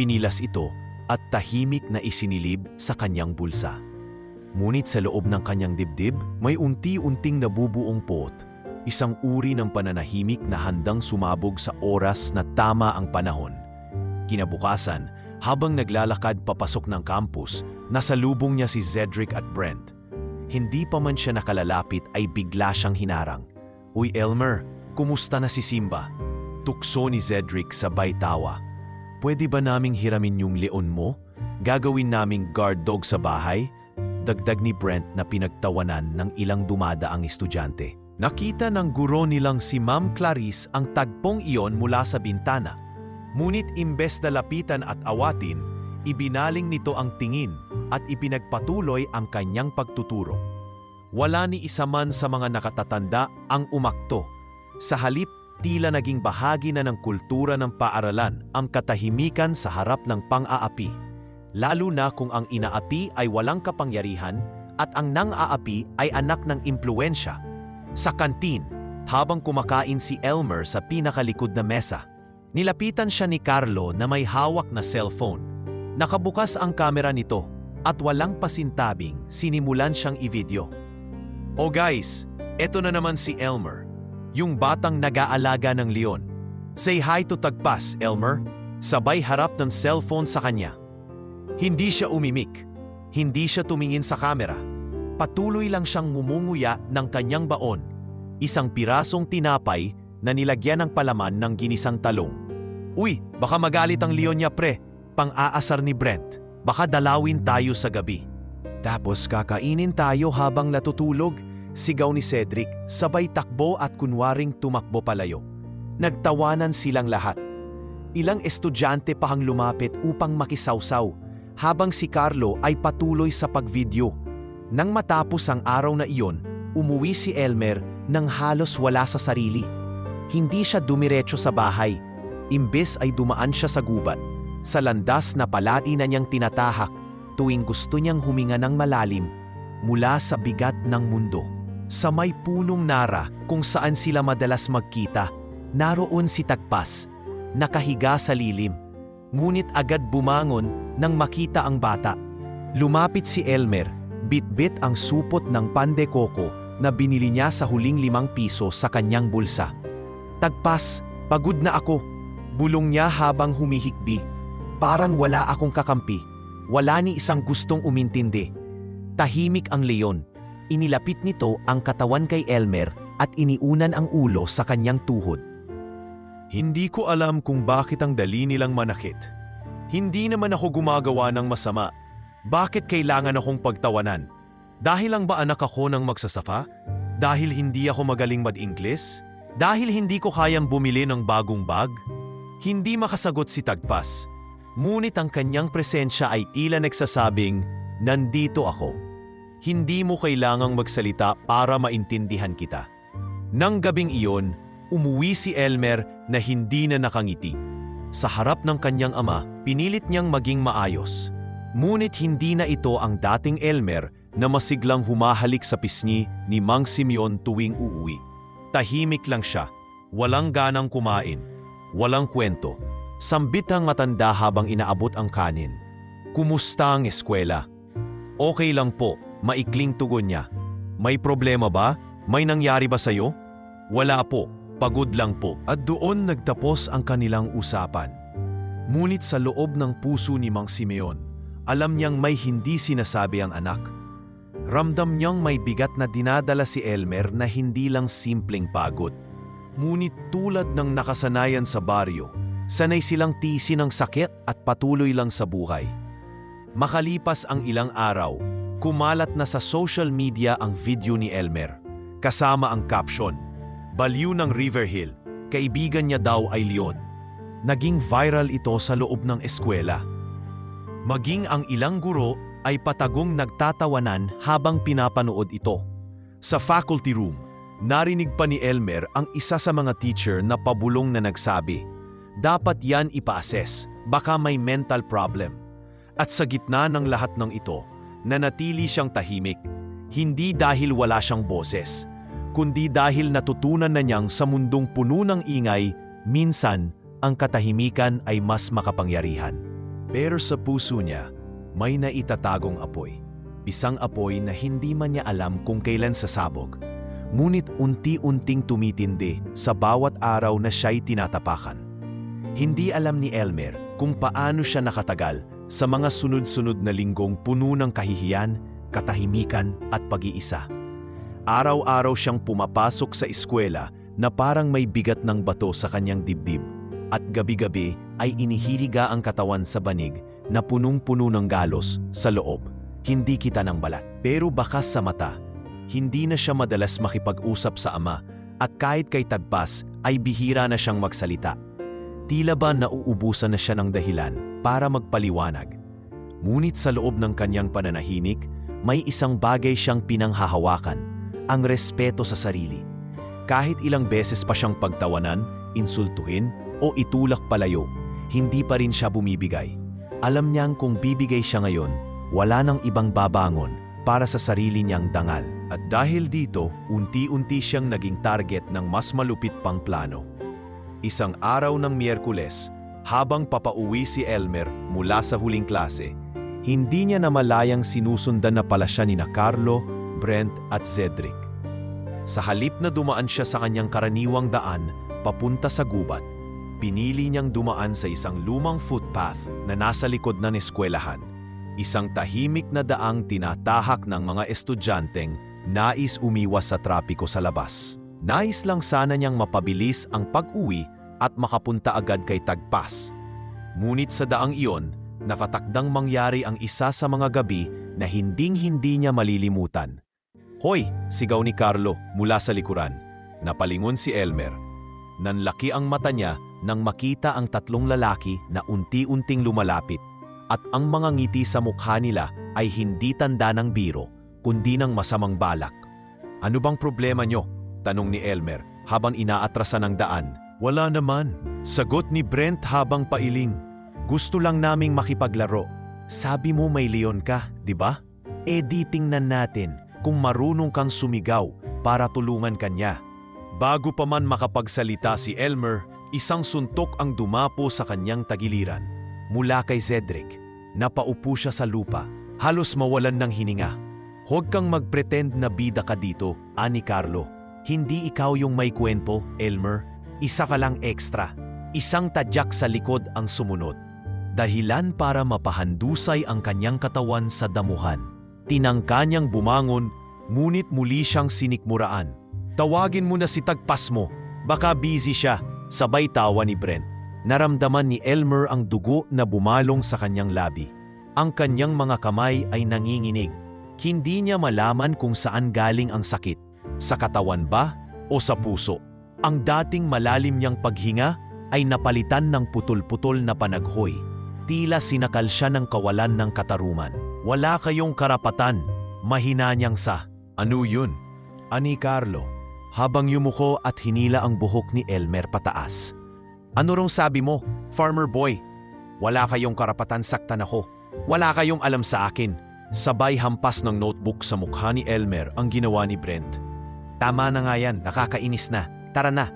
pinilas ito at tahimik na isinilib sa kanyang bulsa. Ngunit sa loob ng kanyang dibdib, may unti-unting nabubuong pot, isang uri ng pananahimik na handang sumabog sa oras na tama ang panahon. Kinabukasan, habang naglalakad papasok ng campus, nasalubong niya si Cedric at Brent. Hindi pa man siya nakalalapit ay bigla siyang hinarang. "Uy Elmer, kumusta na si Simba?" Tukso ni Cedric sabay tawa. "Pwede ba naming hiramin yung leon mo? Gagawin naming guard dog sa bahay?" Dagdag ni Brent na pinagtawanan ng ilang dumadaang estudyante. Nakita ng guro nilang si Ma'am Clarice ang tagpong iyon mula sa bintana. Ngunit imbes na lapitan at awatin, ibinaling nito ang tingin at ipinagpatuloy ang kanyang pagtuturo. Wala ni isa man sa mga nakatatanda ang umakto. Sa halip, tila naging bahagi na ng kultura ng paaralan ang katahimikan sa harap ng pang-aapi. Lalo na kung ang inaapi ay walang kapangyarihan at ang nang-aapi ay anak ng impluwensya. Sa kantin, habang kumakain si Elmer sa pinakalikod na mesa, nilapitan siya ni Carlo na may hawak na cellphone. Nakabukas ang kamera nito at walang pasintabing sinimulan siyang i-video. "Oh guys, eto na naman si Elmer, yung batang nag-aalaga ng leon. Say hi to Tagpas, Elmer." Sabay harap ng cellphone sa kanya. Hindi siya umimik, hindi siya tumingin sa kamera. Patuloy lang siyang ngumunguya ng kanyang baon, isang pirasong tinapay na nilagyan ng palaman ng ginisang talong. "Uy, baka magalit ang leon niya pre," pang-aasar ni Brent. "Baka dalawin tayo sa gabi." "Tapos kakainin tayo habang natutulog," sigaw ni Cedric, sabay takbo at kunwaring tumakbo palayo. Nagtawanan silang lahat. Ilang estudyante pa ang lumapit upang makisawsaw, habang si Carlo ay patuloy sa pagvideo. Nang matapos ang araw na iyon, umuwi si Elmer nang halos wala sa sarili. Hindi siya dumiretso sa bahay. Imbes ay dumaan siya sa gubat, sa landas na palagi na niyang tinatahak tuwing gusto niyang huminga ng malalim mula sa bigat ng mundo. Sa may punong nara kung saan sila madalas magkita, naroon si Tagpas, nakahiga sa lilim. Ngunit agad bumangon nang makita ang bata. Lumapit si Elmer, bitbit ang supot ng pande koko na binili niya sa huling 5 piso sa kanyang bulsa. "Tagpas, pagod na ako," bulong niya habang humihikbi. "Parang wala akong kakampi. Wala ni isang gustong umintindi." Tahimik ang leon. Inilapit nito ang katawan kay Elmer at iniunan ang ulo sa kanyang tuhod. "Hindi ko alam kung bakit ang dali nilang manakit. Hindi naman ako gumagawa ng masama. Bakit kailangan akong pagtawanan? Dahil lang ba anak ako ng magsasaka? Dahil hindi ako magaling mag-Ingles? Dahil hindi ko kayang bumili ng bagong bag?" Hindi makasagot si Tagpas. Ngunit ang kanyang presensya ay tila nagsasabing, "Nandito ako. Hindi mo kailangang magsalita para maintindihan kita." Nang gabing iyon, umuwi si Elmer na hindi na nakangiti. Sa harap ng kanyang ama, pinilit niyang maging maayos. Ngunit hindi na ito ang dating Elmer na masiglang humahalik sa pisngi ni Mang Simeon tuwing uuwi. Tahimik lang siya, walang ganang kumain, walang kwento. Sambit ang matanda habang inaabot ang kanin. "Kumusta ang eskwela?" "Okay lang po," maikling tugon niya. "May problema ba? May nangyari ba sa'yo?" "Wala po. Pagod lang po." At doon nagtapos ang kanilang usapan. Ngunit sa loob ng puso ni Mang Simeon, alam niyang may hindi sinasabi ang anak. Ramdam niyang may bigat na dinadala si Elmer na hindi lang simpleng pagod. Ngunit tulad ng nakasanayan sa baryo, sanay silang tiisin ang sakit at patuloy lang sa buhay. Makalipas ang ilang araw, kumalat na sa social media ang video ni Elmer, kasama ang caption, "Baliw ng Riverhill, kaibigan niya daw ay leon." Naging viral ito sa loob ng eskwela. Maging ang ilang guro ay patagong nagtatawanan habang pinapanood ito. Sa faculty room, narinig pa ni Elmer ang isa sa mga teacher na pabulong na nagsabi, "Dapat yan ipa-assess, baka may mental problem." At sa gitna ng lahat ng ito, nanatili siyang tahimik, hindi dahil wala siyang boses, kundi dahil natutunan na niyang sa mundong puno ng ingay, minsan ang katahimikan ay mas makapangyarihan. Pero sa puso niya, may naitatagong apoy. Isang apoy na hindi man niya alam kung kailan sasabog. Ngunit unti-unting tumitindi sa bawat araw na siya'y tinatapakan. Hindi alam ni Elmer kung paano siya nakatagal sa mga sunod-sunod na linggong puno ng kahihiyan, katahimikan at pag-iisa. Araw-araw siyang pumapasok sa eskwela na parang may bigat ng bato sa kanyang dibdib at gabi-gabi ay inihiriga ang katawan sa banig na punong-puno ng galos sa loob. Hindi kita ng balat. Pero bakas sa mata, hindi na siya madalas makipag-usap sa ama at kahit kay Tagpas ay bihira na siyang magsalita. Tila ba nauubusan na siya ng dahilan para magpaliwanag. Ngunit sa loob ng kanyang pananahimik, may isang bagay siyang pinanghahawakan, ang respeto sa sarili. Kahit ilang beses pa siyang pagtawanan, insultuhin o itulak palayo, hindi pa rin siya bumibigay. Alam niyang kung bibigay siya ngayon, wala nang ibang babangon para sa sarili niyang dangal. At dahil dito, unti-unti siyang naging target ng mas malupit pang plano. Isang araw ng Miyerkules, habang papauwi si Elmer mula sa huling klase, hindi niya namalayang sinusundan na pala siya nina Carlo, Brent at Cedric. Sa halip na dumaan siya sa kanyang karaniwang daan papunta sa gubat, pinili niyang dumaan sa isang lumang footpath na nasa likod ng eskwelahan. Isang tahimik na daang tinatahak ng mga estudyanteng nais umiwas sa trapiko sa labas. Nais lang sana niyang mapabilis ang pag-uwi at makapunta agad kay Tagpas. Ngunit sa daang iyon, nakatakdang mangyari ang isa sa mga gabi na hinding-hindi niya malilimutan. "Hoy!" sigaw ni Carlo mula sa likuran. Napalingon si Elmer. Nanlaki ang mata niya nang makita ang tatlong lalaki na unti-unting lumalapit at ang mga ngiti sa mukha nila ay hindi tanda ng biro kundi ng masamang balak. "Ano bang problema niyo?" tanong ni Elmer habang inaatrasan ang daan. "Wala naman," sagot ni Brent habang pailing. "Gusto lang naming makipaglaro. Sabi mo may leon ka, di ba? Di tingnan natin kung marunong kang sumigaw para tulungan kanya." Bago pa man makapagsalita si Elmer, isang suntok ang dumapo sa kanyang tagiliran. Mula kay Cedric. Napaupo siya sa lupa, halos mawalan ng hininga. "Huwag kang magpretend na bida ka dito," ani Carlo. "Hindi ikaw yung may kwento, Elmer. Isa ka lang extra." Isang tadyak sa likod ang sumunod. Dahilan para mapahandusay ang kanyang katawan sa damuhan. Tinangka niyang bumangon, ngunit muli siyang sinikmuraan. "Tawagin mo na si Tagpas mo, baka busy siya," sabay tawa ni Brent. Naramdaman ni Elmer ang dugo na bumalong sa kanyang labi. Ang kanyang mga kamay ay nanginginig. Hindi niya malaman kung saan galing ang sakit, sa katawan ba o sa puso. Ang dating malalim niyang paghinga ay napalitan ng putol-putol na panaghoy. Tila sinakal siya ng kawalan ng katarungan. "Wala kayong karapatan," mahina niyang sa. "Ano yun?" ani Carlo, habang yumuko at hinila ang buhok ni Elmer pataas. "Ano rong sabi mo, farmer boy? Wala kayong karapatan saktan ako. Wala kayong alam sa akin." Sabay hampas ng notebook sa mukha ni Elmer ang ginawa ni Brent. "Tama na nga yan, nakakainis na. Tara na."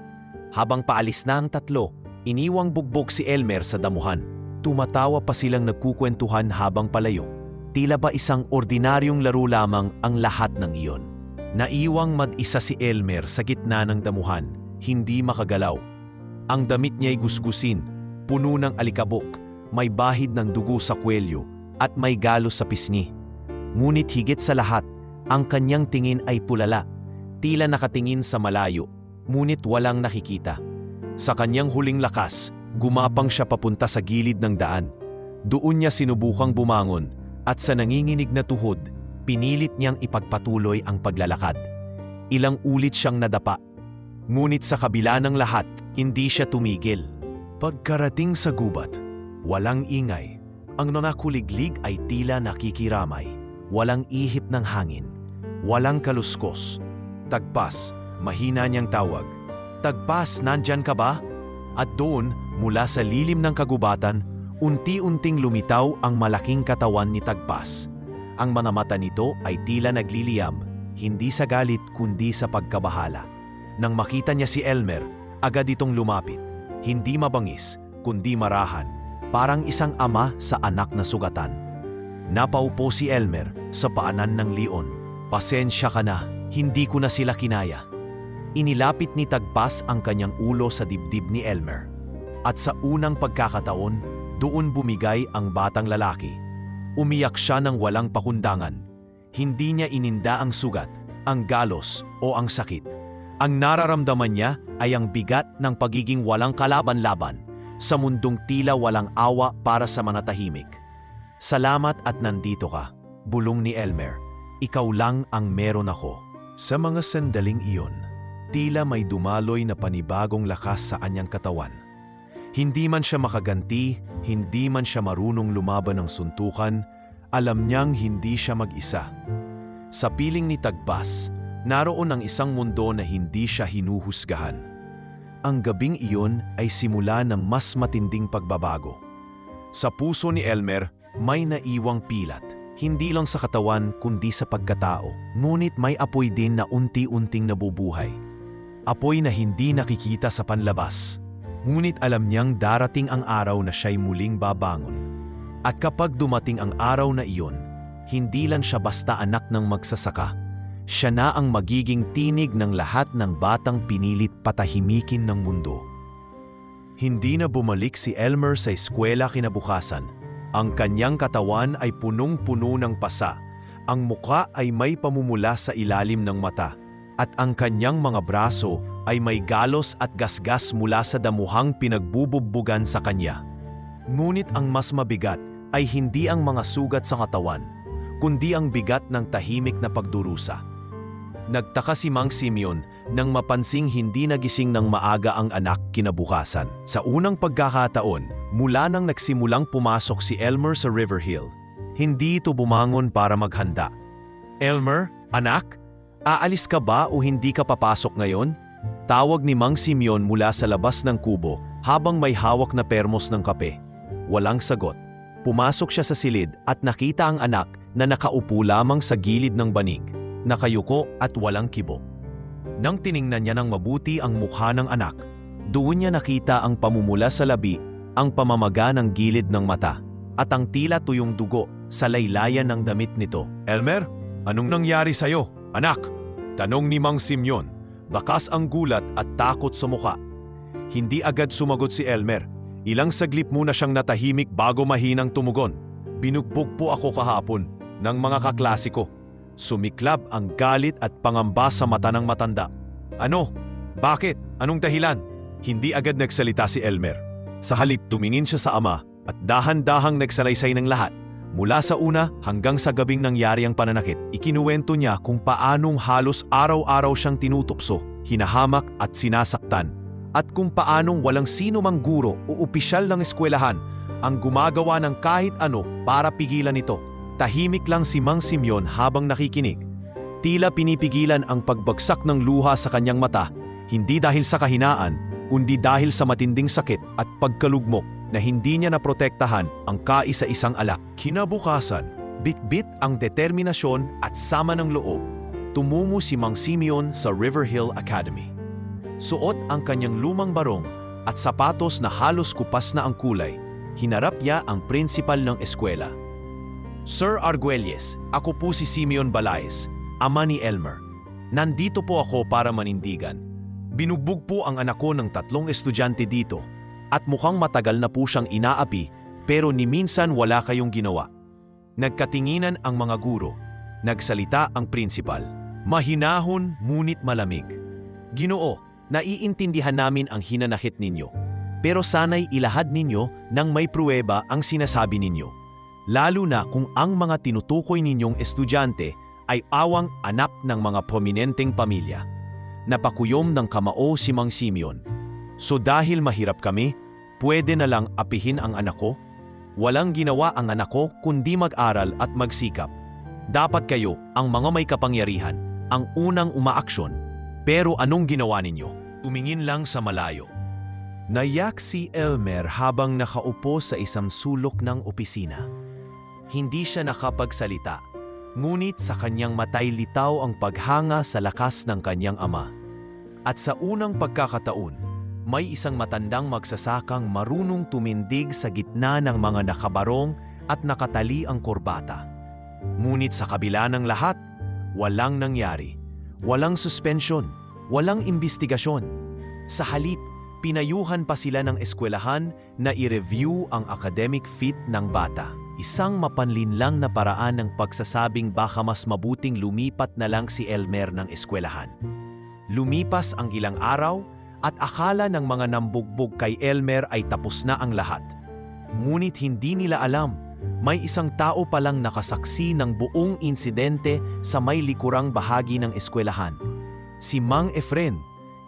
Habang paalis na ang tatlo, iniwang bugbog si Elmer sa damuhan. Tumatawa pa silang nagkukwentuhan habang palayo. Tila ba isang ordinaryong laro lamang ang lahat ng iyon. Naiwang mag-isa si Elmer sa gitna ng damuhan, hindi makagalaw. Ang damit niya'y gusgusin, puno ng alikabok, may bahid ng dugo sa kwelyo at may galos sa pisngi. Ngunit higit sa lahat, ang kanyang tingin ay tulala, tila nakatingin sa malayo, ngunit walang nakikita. Sa kanyang huling lakas, gumapang siya papunta sa gilid ng daan. Doon niya sinubukang bumangon at sa nanginginig na tuhod, pinilit niyang ipagpatuloy ang paglalakad. Ilang ulit siyang nadapa. Ngunit sa kabila ng lahat, hindi siya tumigil. Pagkarating sa gubat, walang ingay. Ang nanakuliglig ay tila nakikiramay. Walang ihip ng hangin. Walang kaluskos. Tagpas, mahina niyang tawag. Tagpas, nandyan ka ba? At doon, mula sa lilim ng kagubatan, unti-unting lumitaw ang malaking katawan ni Tagpas. Ang mga mata nito ay tila nagliliyam, hindi sa galit kundi sa pagkabahala. Nang makita niya si Elmer, agad itong lumapit. Hindi mabangis, kundi marahan, parang isang ama sa anak na sugatan. Napaupo si Elmer sa paanan ng leon. Pasensya ka na, hindi ko na sila kinaya. Inilapit ni Tagpas ang kanyang ulo sa dibdib ni Elmer. At sa unang pagkakataon, doon bumigay ang batang lalaki. Umiyak siya ng walang pakundangan. Hindi niya ininda ang sugat, ang galos o ang sakit. Ang nararamdaman niya ay ang bigat ng pagiging walang kalaban-laban sa mundong tila walang awa para sa manatahimik. Salamat at nandito ka, bulong ni Elmer. Ikaw lang ang meron ako. Sa mga sandaling iyon, tila may dumaloy na panibagong lakas sa anyang katawan. Hindi man siya makaganti, hindi man siya marunong lumaban ng suntukan, alam niyang hindi siya mag-isa. Sa piling ni Tagpas, naroon ang isang mundo na hindi siya hinuhusgahan. Ang gabing iyon ay simula ng mas matinding pagbabago. Sa puso ni Elmer, may naiwang pilat, hindi lang sa katawan kundi sa pagkatao. Ngunit may apoy din na unti-unting nabubuhay. Apoy na hindi nakikita sa panlabas. Ngunit alam niyang darating ang araw na siya'y muling babangon. At kapag dumating ang araw na iyon, hindi lang siya basta anak ng magsasaka. Siya na ang magiging tinig ng lahat ng batang pinilit patahimikin ng mundo. Hindi na bumalik si Elmer sa eskwela kinabukasan. Ang kanyang katawan ay punong-puno ng pasa. Ang mukha ay may pamumula sa ilalim ng mata. At ang kanyang mga braso ay may galos at gasgas mula sa damuhang pinagbubugbugan sa kanya. Ngunit ang mas mabigat ay hindi ang mga sugat sa katawan, kundi ang bigat ng tahimik na pagdurusa. Nagtaka si Mang Simeon nang mapansing hindi nagising ng maaga ang anak kinabukasan. Sa unang pagkakataon, mula nang nagsimulang pumasok si Elmer sa Riverhill, hindi ito bumangon para maghanda. "Elmer, anak, aalis ka ba o hindi ka papasok ngayon?" Tawag ni Mang Simeon mula sa labas ng kubo habang may hawak na permos ng kape. Walang sagot. Pumasok siya sa silid at nakita ang anak na nakaupo lamang sa gilid ng banig, nakayuko at walang kibo. Nang tiningnan niya ng mabuti ang mukha ng anak, doon niya nakita ang pamumula sa labi, ang pamamaga ng gilid ng mata, at ang tila tuyong dugo sa laylayan ng damit nito. "Elmer, anong nangyari sa'yo, anak?" tanong ni Mang Simeon, bakas ang gulat at takot sa mukha. Hindi agad sumagot si Elmer. Ilang saglit muna siyang natahimik bago mahinang tumugon. "Binugbog po ako kahapon ng mga kaklase ko." Sumiklab ang galit at pangamba sa mata ng matanda. "Ano? Bakit? Anong dahilan?" Hindi agad nagsalita si Elmer. Sa halip tumingin siya sa ama at dahan-dahang nagsalaysay ng lahat. Mula sa una hanggang sa gabing nangyari ang pananakit, ikinuwento niya kung paanong halos araw-araw siyang tinutupso, hinahamak at sinasaktan. At kung paanong walang sino mang guro o opisyal ng eskwelahan ang gumagawa ng kahit ano para pigilan ito. Tahimik lang si Mang Simeon habang nakikinig. Tila pinipigilan ang pagbagsak ng luha sa kanyang mata, hindi dahil sa kahinaan, kundi dahil sa matinding sakit at pagkalugmok na hindi niya naprotektahan ang kaisa-isang alak. Kinabukasan, bitbit ang determinasyon at sama ng loob, tumungo si Mang Simeon sa Riverhill Academy. Suot ang kanyang lumang barong at sapatos na halos kupas na ang kulay, hinarap niya ang prinsipal ng eskwela. "Sir Arguelles, ako po si Simeon Balaez, ama ni Elmer. Nandito po ako para manindigan. Binugbog po ang anak ko ng 3 estudyante dito at mukhang matagal na po siyang inaapi pero ni minsan wala kayong ginawa." Nagkatinginan ang mga guro. Nagsalita ang prinsipal. Mahinahon ngunit malamig. "Ginoo, naiintindihan namin ang hinanakit ninyo. Pero sana'y ilahad ninyo nang may pruweba ang sinasabi ninyo. Lalo na kung ang mga tinutukoy ninyong estudyante ay awang anak ng mga prominenteng pamilya." Napakuyom ng kamao si Mang Simeon. "So dahil mahirap kami, Pwede na lang apihin ang anak ko? Walang ginawa ang anak ko kundi mag-aral at magsikap. Dapat kayo, ang mga may kapangyarihan, ang unang umaaksyon. Pero anong ginawa ninyo? Tumingin lang sa malayo. Naiyak si Elmer habang nakaupo sa isang sulok ng opisina. Hindi siya nakapagsalita, ngunit sa kanyang matay litaw ang paghanga sa lakas ng kanyang ama. At sa unang pagkakataon, may isang matandang magsasakang marunong tumindig sa gitna ng mga nakabarong at nakatali ang kurbata. Ngunit sa kabila ng lahat, walang nangyari. Walang suspensyon, walang imbestigasyon. Sa halip, pinayuhan pa sila ng eskwelahan na i-review ang academic fit ng bata. Isang mapanlinlang na paraan ng pagsasabing baka mas mabuting lumipat na lang si Elmer ng eskwelahan. Lumipas ang ilang araw at akala ng mga nambugbog kay Elmer ay tapos na ang lahat. Ngunit hindi nila alam, may isang tao palang nakasaksi ng buong insidente sa may likurang bahagi ng eskwelahan. Si Mang Efren,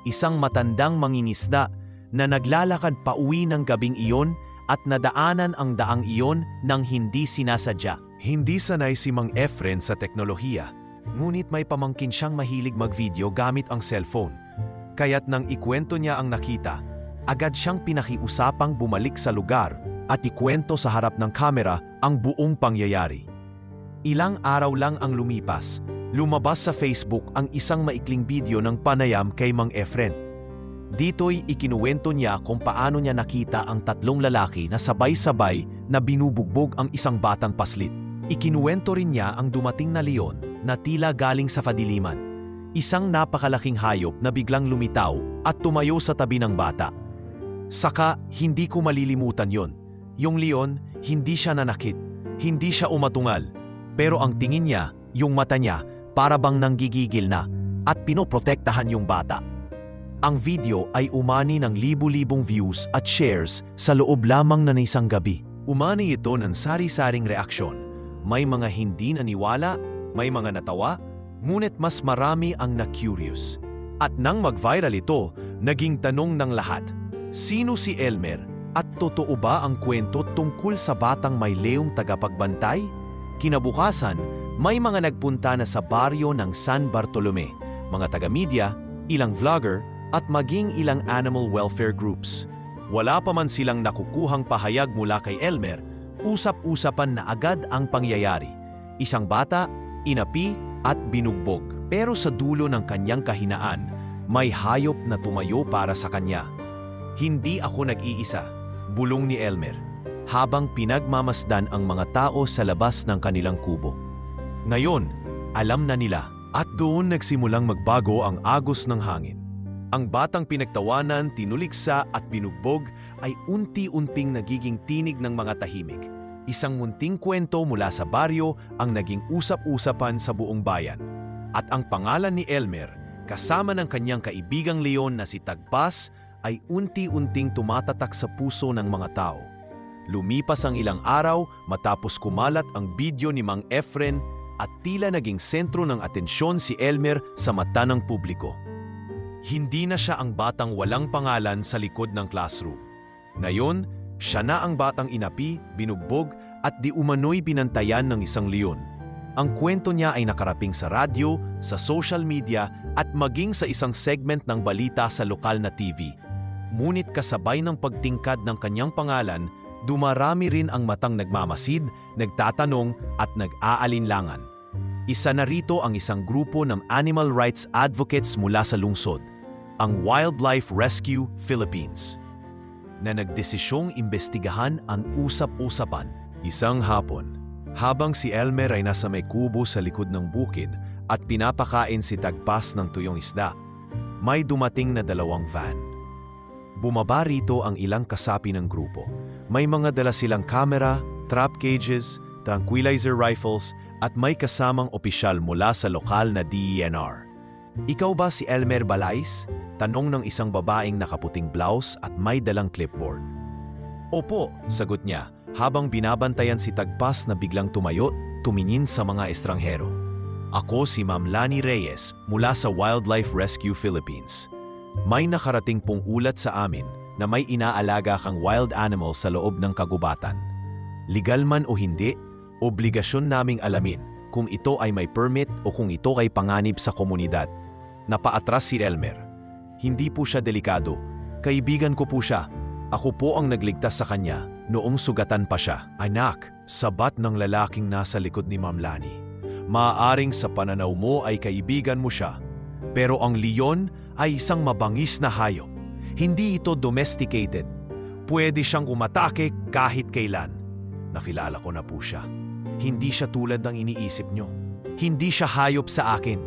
isang matandang mangingisda na naglalakad pauwi ng gabing iyon at nadaanan ang daang iyon nang hindi sinasadya. Hindi sanay si Mang Efren sa teknolohiya, ngunit may pamangkin siyang mahilig mag-video gamit ang cellphone. Kaya't nang ikwento niya ang nakita, agad siyang pinakiusapang bumalik sa lugar at ikwento sa harap ng kamera ang buong pangyayari. Ilang araw lang ang lumipas, lumabas sa Facebook ang isang maikling video ng panayam kay Mang Efren. Dito'y ikinuwento niya kung paano niya nakita ang tatlong lalaki na sabay-sabay na binubugbog ang isang batang paslit. Ikinuwento rin niya ang dumating na leon na tila galing sa kadiliman. Isang napakalaking hayop na biglang lumitaw at tumayo sa tabi ng bata. Saka hindi ko malilimutan yon. Yung leon, hindi siya nanakit, hindi siya umatungal. Pero ang tingin niya, yung mata niya, para bang nanggigigil na at pinoprotektahan yung bata. Ang video ay umani ng libu-libong views at shares sa loob lamang na isang gabi. Umani ito ng sari-saring reaksyon. May mga hindi naniwala, may mga natawa, ngunit mas marami ang na-curious. At nang mag-viral ito, naging tanong ng lahat, sino si Elmer at totoo ba ang kwento tungkol sa batang may leong tagapagbantay? Kinabukasan, may mga nagpunta na sa baryo ng San Bartolome, mga taga-media, ilang vlogger, at maging ilang animal welfare groups. Wala pa man silang nakukuhang pahayag mula kay Elmer, usap-usapan na agad ang pangyayari. Isang bata, inapi at binugbog. Pero sa dulo ng kanyang kahinaan, may hayop na tumayo para sa kanya. Hindi ako nag-iisa, bulong ni Elmer, habang pinagmamasdan ang mga tao sa labas ng kanilang kubo. Ngayon, alam na nila at doon nagsimulang magbago ang agos ng hangin. Ang batang pinagtawanan, tinuliksa at binugbog ay unti-unting nagiging tinig ng mga tahimik. Isang munting kwento mula sa baryo ang naging usap-usapan sa buong bayan. At ang pangalan ni Elmer, kasama ng kanyang kaibigang leon na si Tagpas, ay unti-unting tumatatak sa puso ng mga tao. Lumipas ang ilang araw matapos kumalat ang video ni Mang Efren at tila naging sentro ng atensyon si Elmer sa mata ng publiko. Hindi na siya ang batang walang pangalan sa likod ng classroom. Ngayon, siya na ang batang inapi, binugbog at di umano'y binantayan ng isang leon. Ang kwento niya ay nakaraping sa radyo, sa social media at maging sa isang segment ng balita sa lokal na TV. Ngunit kasabay ng pagtingkad ng kanyang pangalan, dumarami rin ang matang nagmamasid, nagtatanong at nag-aalinlangan. Isa na rito ang isang grupo ng animal rights advocates mula sa lungsod, ang Wildlife Rescue Philippines, na nagdesisyong imbestigahan ang usap-usapan. Isang hapon, habang si Elmer ay nasa may kubo sa likod ng bukid at pinapakain si Tagpas ng tuyong isda, may dumating na dalawang van. Bumaba rito ang ilang kasapi ng grupo. May mga dala silang kamera, trap cages, tranquilizer rifles at may kasamang opisyal mula sa lokal na DENR. Ikaw ba si Elmer Balais? Tanong ng isang babaeng nakaputing blouse at may dalang clipboard. Opo, sagot niya, habang binabantayan si Tagpas na biglang tumayo, tumingin sa mga estranghero. Ako si Ma'am Lani Reyes mula sa Wildlife Rescue Philippines. May nakarating pong ulat sa amin na may inaalaga kang wild animal sa loob ng kagubatan. Legal man o hindi, obligasyon naming alamin kung ito ay may permit o kung ito ay panganib sa komunidad. Napaatras si Elmer. Hindi po siya delikado. Kaibigan ko po siya. Ako po ang nagligtas sa kanya noong sugatan pa siya. Anak, sabat ng lalaking nasa likod ni Ma'am Lani. Maaaring sa pananaw mo ay kaibigan mo siya, pero ang leon ay isang mabangis na hayop. Hindi ito domesticated. Pwede siyang umatake kahit kailan. Nakilala ko na po siya. Hindi siya tulad ng iniisip nyo. Hindi siya hayop sa akin.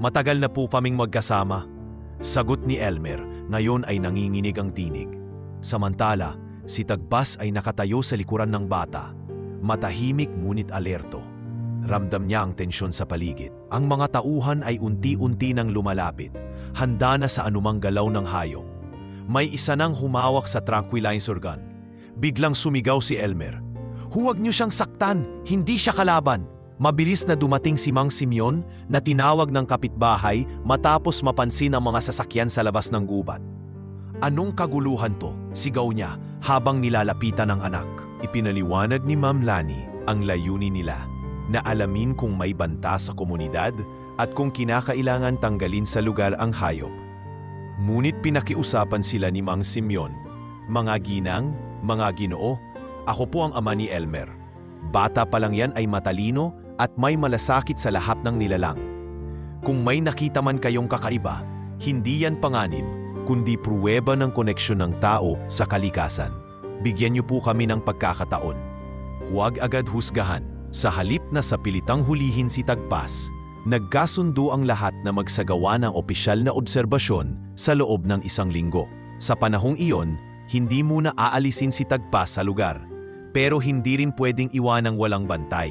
Matagal na po kaming magkasama. Sagot ni Elmer, ngayon ay nanginginig ang tinig. Samantala, si Tagbas ay nakatayo sa likuran ng bata. Matahimik ngunit alerto. Ramdam niya ang tensyon sa paligid. Ang mga tauhan ay unti-unti nang lumalapit, handa na sa anumang galaw ng hayop. May isa nang humawak sa tranquilizer gun. Biglang sumigaw si Elmer. Huwag niyo siyang saktan, hindi siya kalaban. Mabilis na dumating si Mang Simeon na tinawag ng kapitbahay matapos mapansin ang mga sasakyan sa labas ng gubat. Anong kaguluhan to? Sigaw niya habang nilalapitan ang anak. Ipinaliwanag ni Ma'am Lani ang layunin nila na alamin kung may banta sa komunidad at kung kinakailangan tanggalin sa lugar ang hayop. Ngunit pinakiusapan sila ni Mang Simeon. Mga ginang, mga ginoo, ako po ang ama ni Elmer. Bata pa lang yan ay matalino at may malasakit sa lahat ng nilalang. Kung may nakita man kayong kakaiba, hindi yan panganib, kundi pruweba ng koneksyon ng tao sa kalikasan. Bigyan niyo po kami ng pagkakataon. Huwag agad husgahan. Sa halip na sa pilitang hulihin si Tagpas, nagkasundo ang lahat na magsagawa ng opisyal na obserbasyon sa loob ng 1 linggo. Sa panahong iyon, hindi muna aalisin si Tagpas sa lugar, pero hindi rin pwedeng iwanang walang bantay.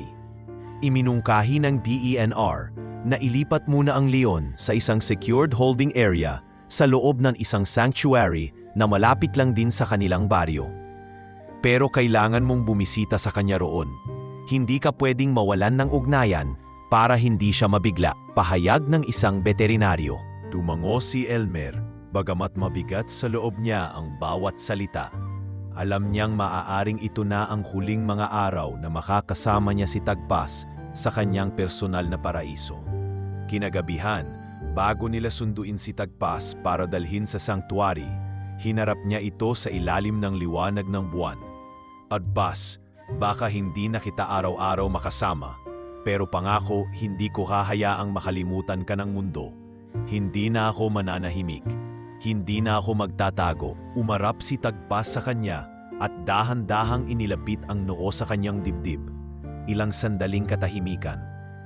Iminungkahi ng DENR na ilipat muna ang leon sa isang secured holding area sa loob ng isang sanctuary na malapit lang din sa kanilang baryo. Pero kailangan mong bumisita sa kanya roon. Hindi ka pwedeng mawalan ng ugnayan para hindi siya mabigla, pahayag ng isang veterinaryo. Tumango si Elmer, bagamat mabigat sa loob niya ang bawat salita. Alam niyang maaaring ito na ang huling mga araw na makakasama niya si Tagpas sa kanyang personal na paraiso. Kinagabihan, bago nila sunduin si Tagpas para dalhin sa sanctuary, hinarap niya ito sa ilalim ng liwanag ng buwan. Adbas, baka hindi na kita araw-araw makasama, pero pangako hindi ko hahayaang makalimutan ka ng mundo. Hindi na ako mananahimik. Hindi na ako magtatago. Umarap si Tagpas sa kanya at dahan-dahang inilapit ang noo sa kanyang dibdib. Ilang sandaling katahimikan.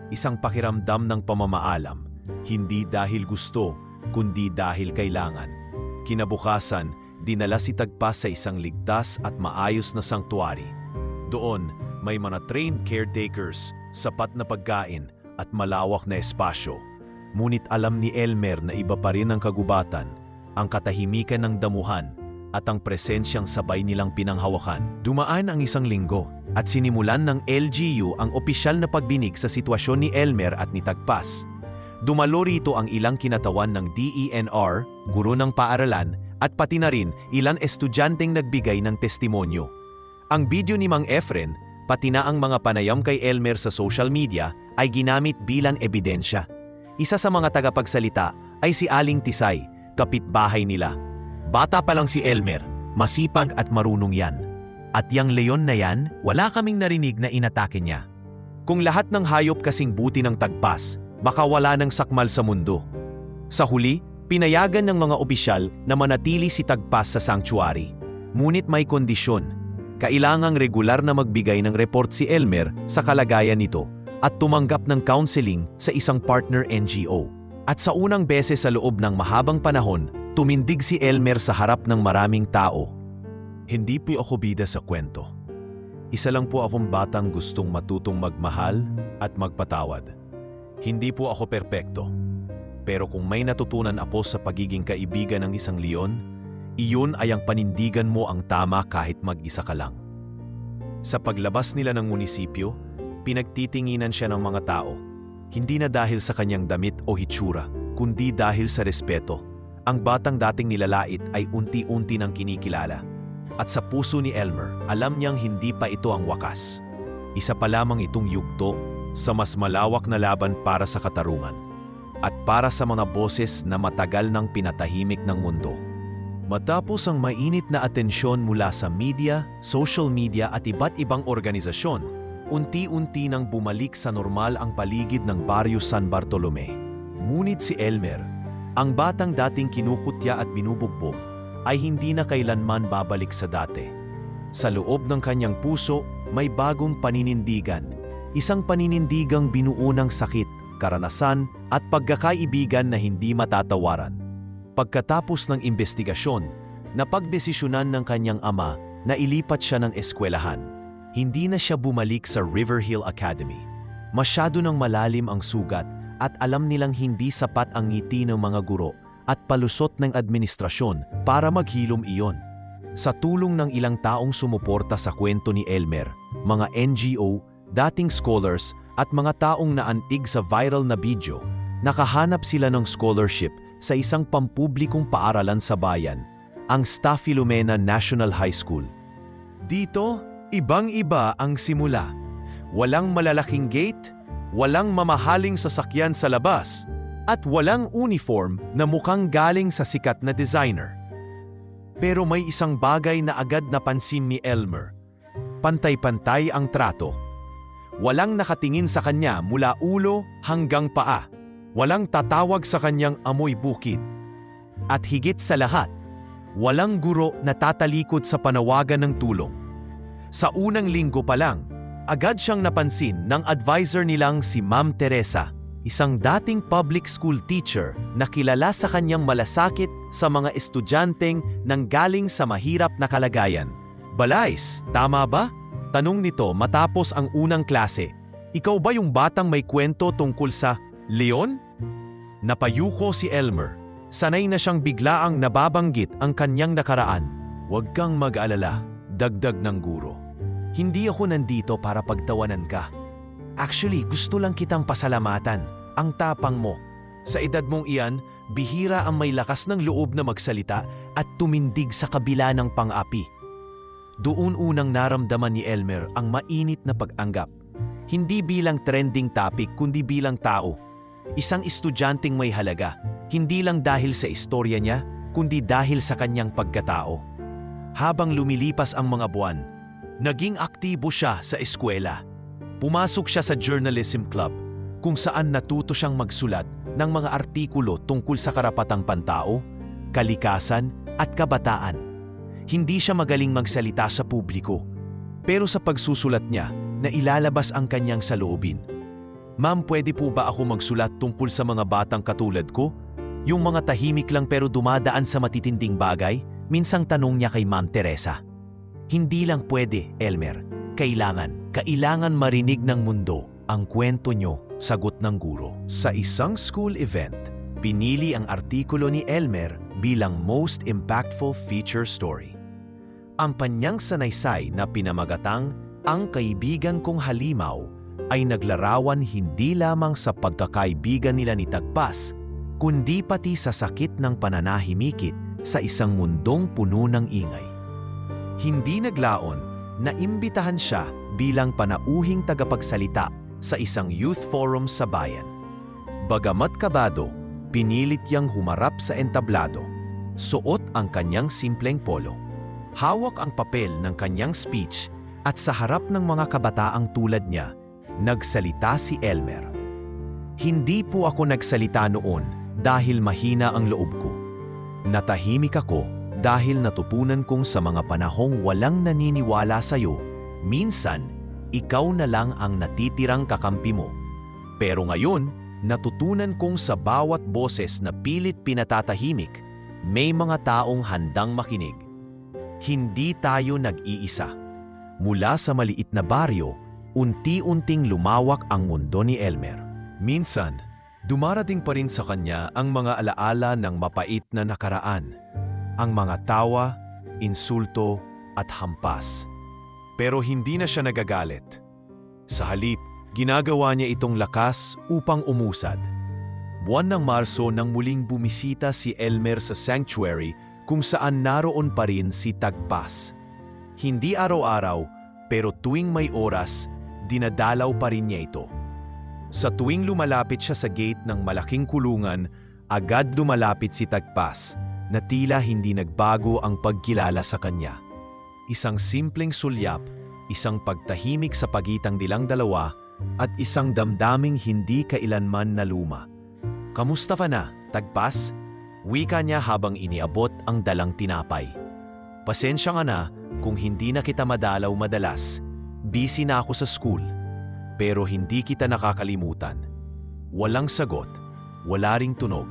Isang pakiramdam ng pamamaalam. Hindi dahil gusto, kundi dahil kailangan. Kinabukasan, dinala si Tagpas sa isang ligtas at maayos na sanctuary. Doon, may mga trained caretakers, sapat na pagkain at malawak na espasyo. Ngunit alam ni Elmer na iba pa rin ang kagubatan, ang katahimikan ng damuhan at ang presensyang sabay nilang pinanghawakan. Dumaan ang 1 linggo at sinimulan ng LGU ang opisyal na pagdinig sa sitwasyon ni Elmer at ni Tagpas. Dumalo rito ang ilang kinatawan ng DENR, guro ng paaralan at pati na rin ilang estudyanteng nagbigay ng testimonyo. Ang video ni Mang Efren, pati na ang mga panayam kay Elmer sa social media ay ginamit bilang ebidensya. Isa sa mga tagapagsalita ay si Aling Tisay, kapitbahay nila. Bata pa lang si Elmer, masipag at marunong yan. At yang leon na yan, wala kaming narinig na inatake niya. Kung lahat ng hayop kasing buti ng Tagpas, baka wala ng sakmal sa mundo. Sa huli, pinayagan ng mga opisyal na manatili si Tagpas sa sanctuary. Ngunit may kondisyon. Kailangang regular na magbigay ng report si Elmer sa kalagayan nito at tumanggap ng counseling sa isang partner NGO. At sa unang beses sa loob ng mahabang panahon, tumindig si Elmer sa harap ng maraming tao. Hindi po ako bida sa kwento. Isa lang po akong batang gustong matutong magmahal at magpatawad. Hindi po ako perpekto. Pero kung may natutunan ako sa pagiging kaibigan ng isang leon, iyon ay ang panindigan mo ang tama kahit mag-isa ka lang. Sa paglabas nila ng munisipyo, pinagtitinginan siya ng mga tao. Hindi na dahil sa kanyang damit o hitsura, kundi dahil sa respeto. Ang batang dating nilalait ay unti-unti nang kinikilala. At sa puso ni Elmer, alam niyang hindi pa ito ang wakas. Isa pa lamang itong yugto sa mas malawak na laban para sa katarungan at para sa mga boses na matagal nang pinatahimik ng mundo. Matapos ang mainit na atensyon mula sa media, social media at iba't ibang organisasyon, unti-unti nang bumalik sa normal ang paligid ng Barrio San Bartolome. Ngunit si Elmer, ang batang dating kinukutya at binubugbog, ay hindi na kailanman babalik sa dati. Sa loob ng kanyang puso, may bagong paninindigan. Isang paninindigang binuo ng sakit, karanasan at pagkakaibigan na hindi matatawaran. Pagkatapos ng investigasyon, napagdesisyonan ng kanyang ama na ilipat siya ng eskwelahan. Hindi na siya bumalik sa River Hill Academy. Masyado nang malalim ang sugat at alam nilang hindi sapat ang ngiti ng mga guro at palusot ng administrasyon para maghilom iyon. Sa tulong ng ilang taong sumuporta sa kwento ni Elmer, mga NGO, dating scholars at mga taong naantig sa viral na video, nakahanap sila ng scholarship sa isang pampublikong paaralan sa bayan, ang Sta Filomena National High School. Dito, ibang-iba ang simula. Walang malalaking gate, walang mamahaling sasakyan sa labas, at walang uniform na mukhang galing sa sikat na designer. Pero may isang bagay na agad napansin ni Elmer. Pantay-pantay ang trato. Walang nakatingin sa kanya mula ulo hanggang paa. Walang tatawag sa kanyang amoy bukid. At higit sa lahat, walang guro na tatalikod sa panawagan ng tulong. Sa unang linggo pa lang, agad siyang napansin ng advisor nilang si Ma'am Teresa, isang dating public school teacher na kilala sa kanyang malasakit sa mga estudyanteng nanggaling sa mahirap na kalagayan. "Balais, tama ba?" tanong nito matapos ang unang klase. "Ikaw ba yung batang may kwento tungkol sa leon?" Napayuko si Elmer. Sanay na siyang biglaang nababanggit ang kanyang nakaraan. "Huwag kang mag-alala," dagdag ng guro. "Hindi ako nandito para pagtawanan ka. Actually, gusto lang kitang pasalamatan. Ang tapang mo. Sa edad mong iyan, bihira ang may lakas ng loob na magsalita at tumindig sa kabila ng pang-api." Doon unang naramdaman ni Elmer ang mainit na pag-anggap. Hindi bilang trending topic kundi bilang tao. Isang estudyanteng may halaga, hindi lang dahil sa istorya niya, kundi dahil sa kanyang pagkatao. Habang lumilipas ang mga buwan, naging aktibo siya sa eskwela. Pumasok siya sa journalism club, kung saan natuto siyang magsulat ng mga artikulo tungkol sa karapatang pantao, kalikasan at kabataan. Hindi siya magaling magsalita sa publiko, pero sa pagsusulat niya, nailalabas ang kanyang saloobin. "Ma'am, pwede po ba ako magsulat tungkol sa mga batang katulad ko? Yung mga tahimik lang pero dumadaan sa matitinding bagay?" Minsang tanong niya kay Ma'am Teresa. "Hindi lang pwede, Elmer. Kailangan marinig ng mundo ang kwento nyo," sagot ng guro. Sa isang school event, pinili ang artikulo ni Elmer bilang most impactful feature story. Ang kanyang sanaysay na pinamagatang "Ang Kaibigan Kong Halimaw" ay naglarawan hindi lamang sa pagkakaibigan nila ni Tagpas, kundi pati sa sakit ng pananahimikit sa isang mundong puno ng ingay. Hindi naglaon na imbitahan siya bilang panauhing tagapagsalita sa isang youth forum sa bayan. Bagamat kabado, pinilit niyang humarap sa entablado. Suot ang kanyang simpleng polo. Hawak ang papel ng kanyang speech at sa harap ng mga kabataang tulad niya, nagsalita si Elmer. "Hindi po ako nagsalita noon dahil mahina ang loob ko. Natahimik ako dahil natutunan kong sa mga panahong walang naniniwala sa'yo, minsan, ikaw na lang ang natitirang kakampi mo. Pero ngayon, natutunan kong sa bawat boses na pilit pinatatahimik, may mga taong handang makinig. Hindi tayo nag-iisa." Mula sa maliit na baryo, unti-unting lumawak ang mundo ni Elmer. Minsan, dumarating pa rin sa kanya ang mga alaala ng mapait na nakaraan. Ang mga tawa, insulto at hampas. Pero hindi na siya nagagalit. Sa halip, ginagawa niya itong lakas upang umusad. Buwan ng Marso nang muling bumisita si Elmer sa sanctuary kung saan naroon pa rin si Tagpas. Hindi araw-araw, pero tuwing may oras, dinadalaw pa rin niya ito. Sa tuwing lumalapit siya sa gate ng malaking kulungan, agad lumalapit si Tagpas na tila hindi nagbago ang pagkilala sa kanya. Isang simpleng sulyap, isang pagtahimik sa pagitang nilang dalawa, at isang damdaming hindi kailanman naluma. "Kamusta ka na, Tagpas?" Wika niya habang iniabot ang dalang tinapay. "Pasensya ka na kung hindi na kita madalaw madalas. Busy na ako sa school. Pero hindi kita nakakalimutan." Walang sagot, wala ring tunog.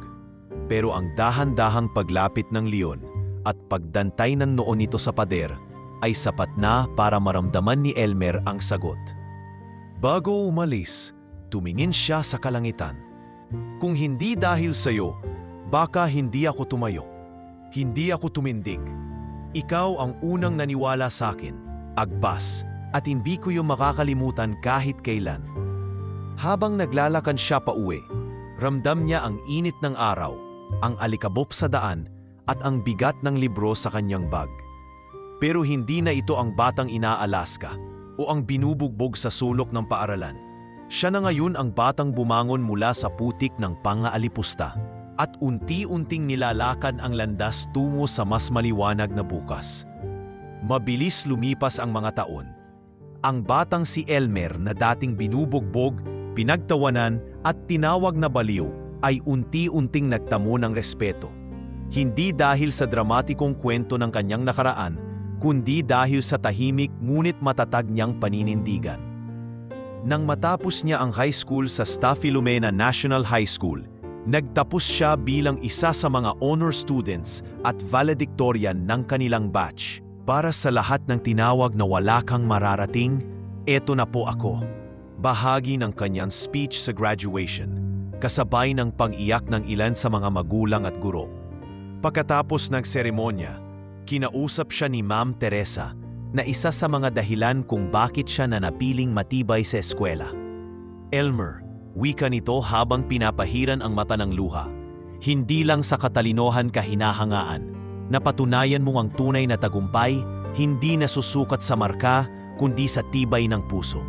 Pero ang dahan-dahang paglapit ng leon at pagdantay ng noo nito sa pader ay sapat na para maramdaman ni Elmer ang sagot. Bago umalis, tumingin siya sa kalangitan. "Kung hindi dahil sa'yo, baka hindi ako tumayo. Hindi ako tumindig. Ikaw ang unang naniwala sa akin, Agpas, at hindi ko yung makakalimutan kahit kailan." Habang naglalakad siya pauwi, ramdam niya ang init ng araw, ang alikabok sa daan, at ang bigat ng libro sa kanyang bag. Pero hindi na ito ang batang inaalaska o ang binubugbog sa sulok ng paaralan. Siya na ngayon ang batang bumangon mula sa putik ng pangaalipusta at unti-unting nilalakad ang landas tungo sa mas maliwanag na bukas. Mabilis lumipas ang mga taon. Ang batang si Elmer na dating binubugbog, pinagtawanan at tinawag na baliw ay unti-unting nagtamo ng respeto. Hindi dahil sa dramatikong kwento ng kanyang nakaraan, kundi dahil sa tahimik ngunit matatag niyang paninindigan. Nang matapos niya ang high school sa Sta Filomena National High School, nagtapos siya bilang isa sa mga honor students at valedictorian ng kanilang batch. Para sa lahat ng tinawag na wala kang mararating, eto na po ako. Bahagi ng kanyang speech sa graduation, kasabay ng pang-iyak ng ilan sa mga magulang at guro. Pagkatapos ng seremonya, kinausap siya ni Ma'am Teresa na isa sa mga dahilan kung bakit siya nanatiling matibay sa eskwela. "Elmer," wika nito habang pinapahiran ang mata ng luha, "hindi lang sa katalinohan ka hinahangaan. Napatunayan mo ang tunay na tagumpay, hindi nasusukat sa marka, kundi sa tibay ng puso."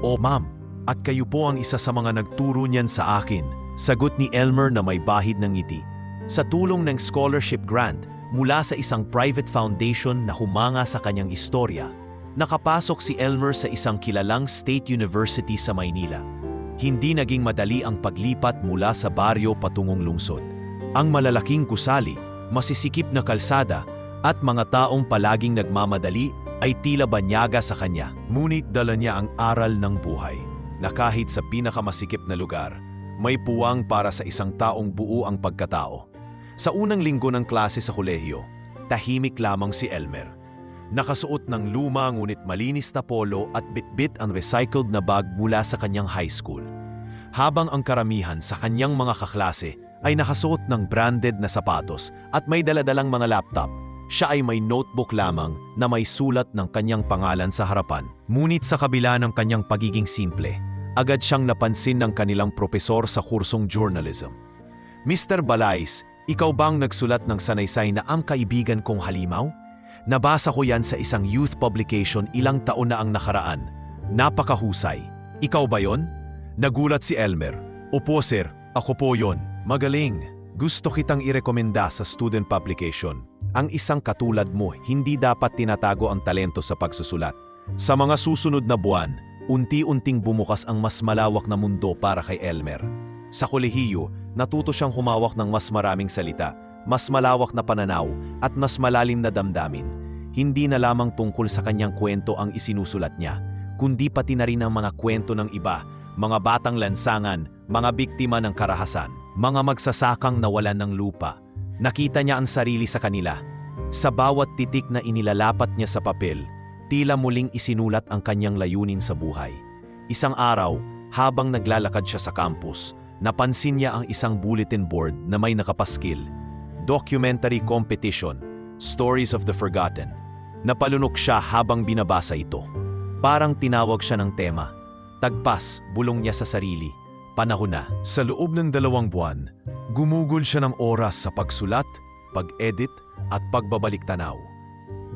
"O ma'am, at kayo po ang isa sa mga nagturo niyan sa akin," sagot ni Elmer na may bahid ng ngiti. Sa tulong ng scholarship grant mula sa isang private foundation na humanga sa kanyang istorya, nakapasok si Elmer sa isang kilalang state university sa Maynila. Hindi naging madali ang paglipat mula sa baryo patungong lungsod. Ang malalaking gusali, masisikip na kalsada at mga taong palaging nagmamadali ay tila banyaga sa kanya. Ngunit dala niya ang aral ng buhay na kahit sa pinakamasikip na lugar, may puwang para sa isang taong buo ang pagkatao. Sa unang linggo ng klase sa kolehiyo, tahimik lamang si Elmer. Nakasuot ng luma ngunit malinis na polo at bitbit ang recycled na bag mula sa kanyang high school. Habang ang karamihan sa kanyang mga kaklase ay nakasuot ng branded na sapatos at may daladalang mga laptop, siya ay may notebook lamang na may sulat ng kanyang pangalan sa harapan. Ngunit sa kabila ng kanyang pagiging simple, agad siyang napansin ng kanilang propesor sa kursong journalism. "Mr. Balais, ikaw bang nagsulat ng sanaysay na Ang Kaibigan Kong Halimaw? Nabasa ko yan sa isang youth publication ilang taon na ang nakaraan. Napakahusay. Ikaw ba yon?" Nagulat si Elmer. "Opo sir, ako po yon." "Magaling. Gusto kitang irekomenda sa student publication. Ang isang katulad mo hindi dapat tinatago ang talento sa pagsusulat." Sa mga susunod na buwan, unti-unting bumukas ang mas malawak na mundo para kay Elmer. Sa kolehiyo, natuto siyang humawak ng mas maraming salita, mas malawak na pananaw at mas malalim na damdamin. Hindi na lamang tungkol sa kanyang kwento ang isinusulat niya, kundi pati na rin ang mga kwento ng iba, mga batang lansangan, mga biktima ng karahasan, mga magsasakang nawalan ng lupa. Nakita niya ang sarili sa kanila. Sa bawat titik na inilalapat niya sa papel, tila muling isinulat ang kanyang layunin sa buhay. Isang araw, habang naglalakad siya sa campus, napansin niya ang isang bulletin board na may nakapaskil, "Documentary Competition, Stories of the Forgotten." Napalunok siya habang binabasa ito. Parang tinawag siya ng tema. Tagpas, bulong niya sa sarili. panahon na. Sa loob ng 2 buwan, gumugol siya ng oras sa pagsulat, pag-edit at pagbabalik tanaw.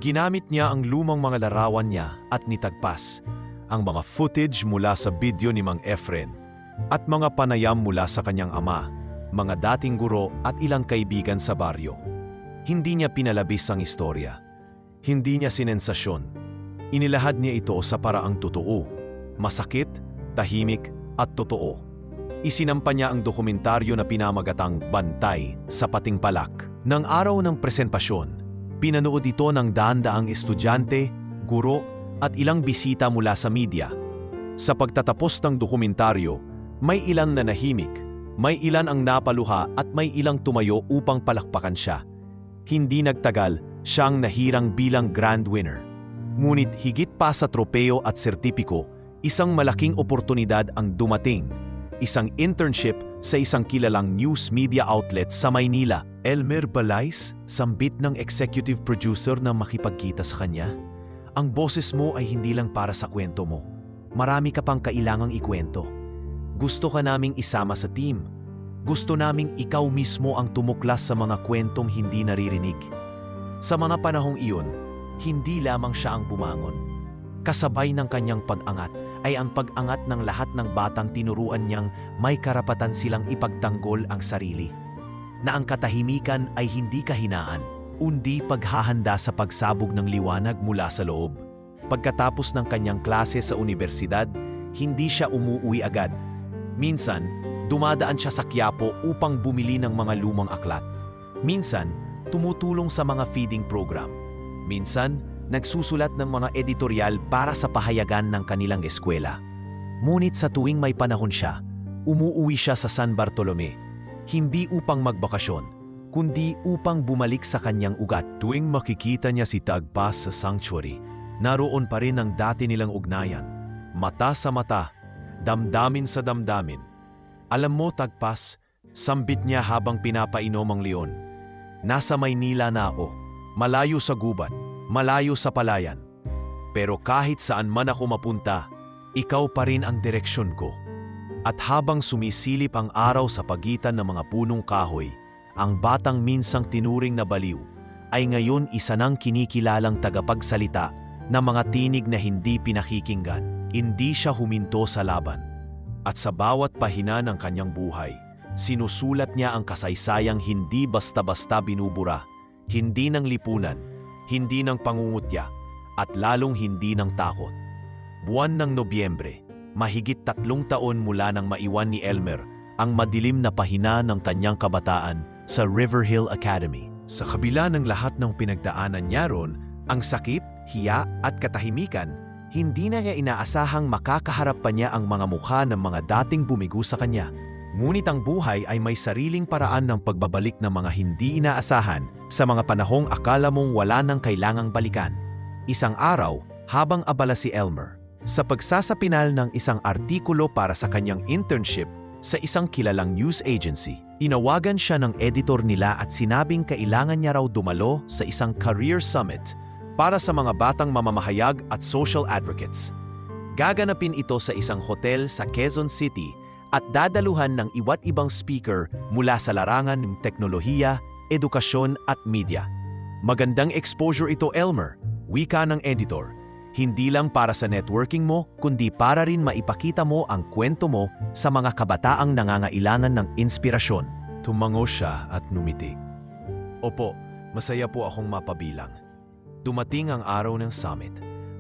Ginamit niya ang lumang mga larawan niya at nitagpas ang mga footage mula sa video ni Mang Efren at mga panayam mula sa kanyang ama, mga dating guro at ilang kaibigan sa baryo. Hindi niya pinalabis ang istorya. Hindi niya sinensasyon. Inilahad niya ito sa paraang totoo, masakit, tahimik at totoo. Isinampa niya ang dokumentaryo na pinamagatang Bantay sa Pating Palak. Nang araw ng presentasyon, pinanood ito ng daan-daang estudyante, guro at ilang bisita mula sa media. Sa pagtatapos ng dokumentaryo, may ilan na nahimik, may ilan ang napaluha at may ilang tumayo upang palakpakan siya. Hindi nagtagal, siyang nahirang bilang grand winner. Ngunit higit pa sa tropeo at sertipiko, isang malaking oportunidad ang dumating. Isang internship sa isang kilalang news media outlet sa Maynila. Elmer Balais, sambit ng executive producer na makipagkita sa kanya. Ang boses mo ay hindi lang para sa kwento mo. Marami ka pang kailangang ikwento. Gusto ka naming isama sa team. Gusto naming ikaw mismo ang tumuklas sa mga kwentong hindi naririnig. Sa mga panahong iyon, hindi lamang siya ang bumangon. Kasabay ng kanyang pag-angat ay ang pag-angat ng lahat ng batang tinuruan niyang may karapatan silang ipagtanggol ang sarili. Na ang katahimikan ay hindi kahinaan, undi paghahanda sa pagsabog ng liwanag mula sa loob. Pagkatapos ng kanyang klase sa universidad, hindi siya umuwi agad. Minsan, dumadaan siya sa Quiapo upang bumili ng mga lumang aklat. Minsan, tumutulong sa mga feeding program. Minsan, nagsusulat ng mga editorial para sa pahayagan ng kanilang eskwela. Ngunit sa tuwing may panahon siya, umuwi siya sa San Bartolome. Hindi upang magbakasyon, kundi upang bumalik sa kanyang ugat. Tuwing makikita niya si Tagpas sa sanctuary, naroon pa rin ang dati nilang ugnayan. Mata sa mata, damdamin sa damdamin. Alam mo, Tagpas, sambit niya habang pinapainom ang leon. Nasa Maynila na ako, malayo sa gubat, malayo sa palayan. Pero kahit saan man ako mapunta, ikaw pa rin ang direksyon ko. At habang sumisilip ang araw sa pagitan ng mga punong kahoy, ang batang minsang tinuring na baliw ay ngayon isa ng kinikilalang tagapagsalita ng mga tinig na hindi pinakikinggan. Hindi siya huminto sa laban. At sa bawat pahina ng kanyang buhay, sinusulat niya ang kasaysayang hindi basta-basta binubura, hindi ng lipunan, hindi ng pangungutya, at lalong hindi ng takot. Buwan ng Nobyembre, mahigit 3 taon mula nang maiwan ni Elmer ang madilim na pahina ng kanyang kabataan sa River Hill Academy. Sa kabila ng lahat ng pinagdaanan niya ron, ang sakit, hiya at katahimikan, hindi na niya inaasahang makakaharap pa niya ang mga mukha ng mga dating bumigo sa kanya. Ngunit ang buhay ay may sariling paraan ng pagbabalik ng mga hindi inaasahan sa mga panahong akala mong wala nang kailangang balikan. Isang araw, habang abala si Elmer sa pagsasapinal ng isang artikulo para sa kanyang internship sa isang kilalang news agency, inawagan siya ng editor nila at sinabing kailangan niya raw dumalo sa isang career summit para sa mga batang mamamahayag at social advocates. Gaganapin ito sa isang hotel sa Quezon City at dadaluhan ng iba't ibang speaker mula sa larangan ng teknolohiya, edukasyon at media. Magandang exposure ito, Elmer, wika ng editor. Hindi lang para sa networking mo, kundi para rin maipakita mo ang kwento mo sa mga kabataang nangangailangan ng inspirasyon. Tumango siya at numiti. Opo, masaya po akong mapabilang. Dumating ang araw ng summit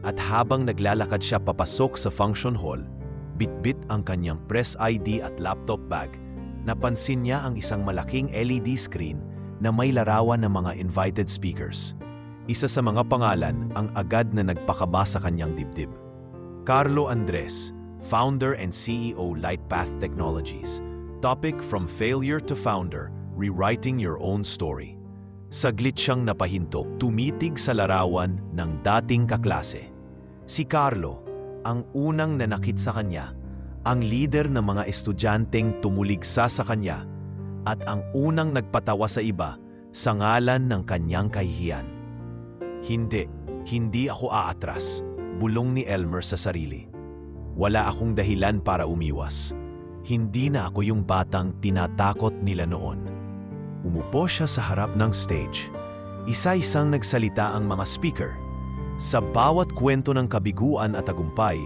at habang naglalakad siya papasok sa function hall, bitbit ang kanyang press ID at laptop bag, napansin niya ang isang malaking LED screen na may larawan ng mga invited speakers. Isa sa mga pangalan ang agad na nagpakaba sa kanyang dibdib. Carlo Andres, founder and CEO Lightpath Technologies. Topic From Failure to Founder, Rewriting Your Own Story. Saglit siyang napahinto, tumitig sa larawan ng dating kaklase. Si Carlo, ang unang nanakit sa kanya, ang leader ng mga estudyanteng tumuligsa sa kanya, at ang unang nagpatawa sa iba sa ngalan ng kanyang kahihiyan. Hindi ako aatras, bulong ni Elmer sa sarili. Wala akong dahilan para umiwas. Hindi na ako yung batang tinatakot nila noon. Umupo siya sa harap ng stage. Isa-isang nagsalita ang mga speaker. Sa bawat kwento ng kabiguan at tagumpay,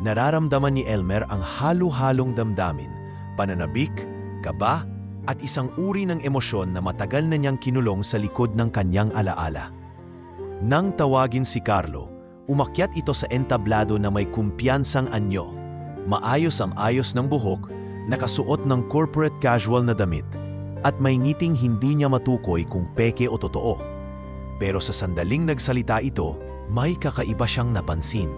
nararamdaman ni Elmer ang halo-halong damdamin, pananabik, kaba, at isang uri ng emosyon na matagal na niyang kinulong sa likod ng kanyang alaala. Nang tawagin si Carlo, umakyat ito sa entablado na may kumpiyansang anyo. Maayos ang ayos ng buhok, nakasuot ng corporate casual na damit, at may ngiting hindi niya matukoy kung peke o totoo. Pero sa sandaling nagsalita ito, may kakaiba siyang napansin.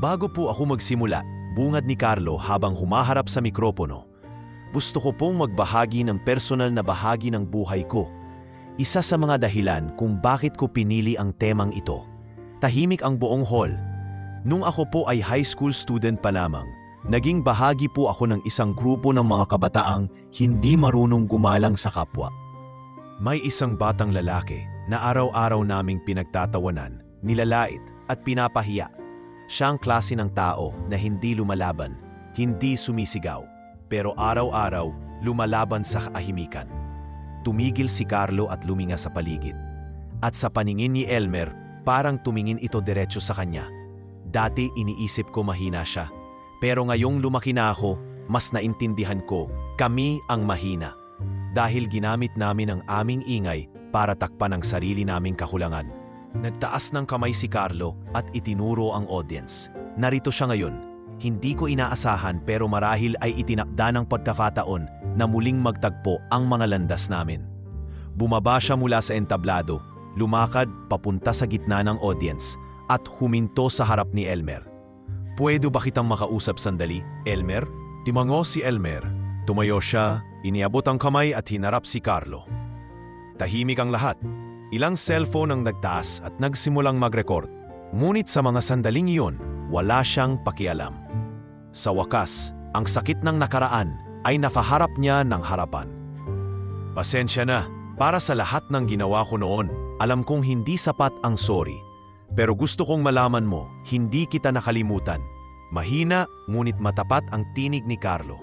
Bago po ako magsimula, bungad ni Carlo habang humaharap sa mikropono, gusto ko pong magbahagi ng personal na bahagi ng buhay ko. Isa sa mga dahilan kung bakit ko pinili ang temang ito. Tahimik ang buong hall. Nung ako po ay high school student pa lamang, naging bahagi po ako ng isang grupo ng mga kabataang hindi marunong gumalang sa kapwa. May isang batang lalaki na araw-araw naming pinagtatawanan, nilalait at pinapahiya. Siya ang klase ng tao na hindi lumalaban, hindi sumisigaw, pero araw-araw lumalaban sa kahimikan. Tumigil si Carlo at luminga sa paligid. At sa paningin ni Elmer, parang tumingin ito diretso sa kanya. Dati iniisip ko mahina siya, pero ngayong lumaki na ako, mas naintindihan ko, kami ang mahina. Dahil ginamit namin ang aming ingay para takpan ang sarili naming kakulangan. Nagtaas ng kamay si Carlo at itinuro ang audience. Narito siya ngayon. Hindi ko inaasahan pero marahil ay itinakda ng pagkakataon na muling magtagpo ang mga landas namin. Bumaba siya mula sa entablado, lumakad papunta sa gitna ng audience at huminto sa harap ni Elmer. "Pwede ba kitang makausap sandali, Elmer?" Timango si Elmer. Tumayo siya, iniabot ang kamay at hinarap si Carlo. Tahimik ang lahat. Ilang cellphone ang nagtaas at nagsimulang mag-record. Ngunit sa mga sandaling iyon, wala siyang pakialam. Sa wakas, ang sakit ng nakaraan ay nakaharap niya ng harapan. "Pasensya na, para sa lahat ng ginawa ko noon, alam kong hindi sapat ang sorry. Pero gusto kong malaman mo, hindi kita nakalimutan." Mahina, ngunit matapat ang tinig ni Carlo.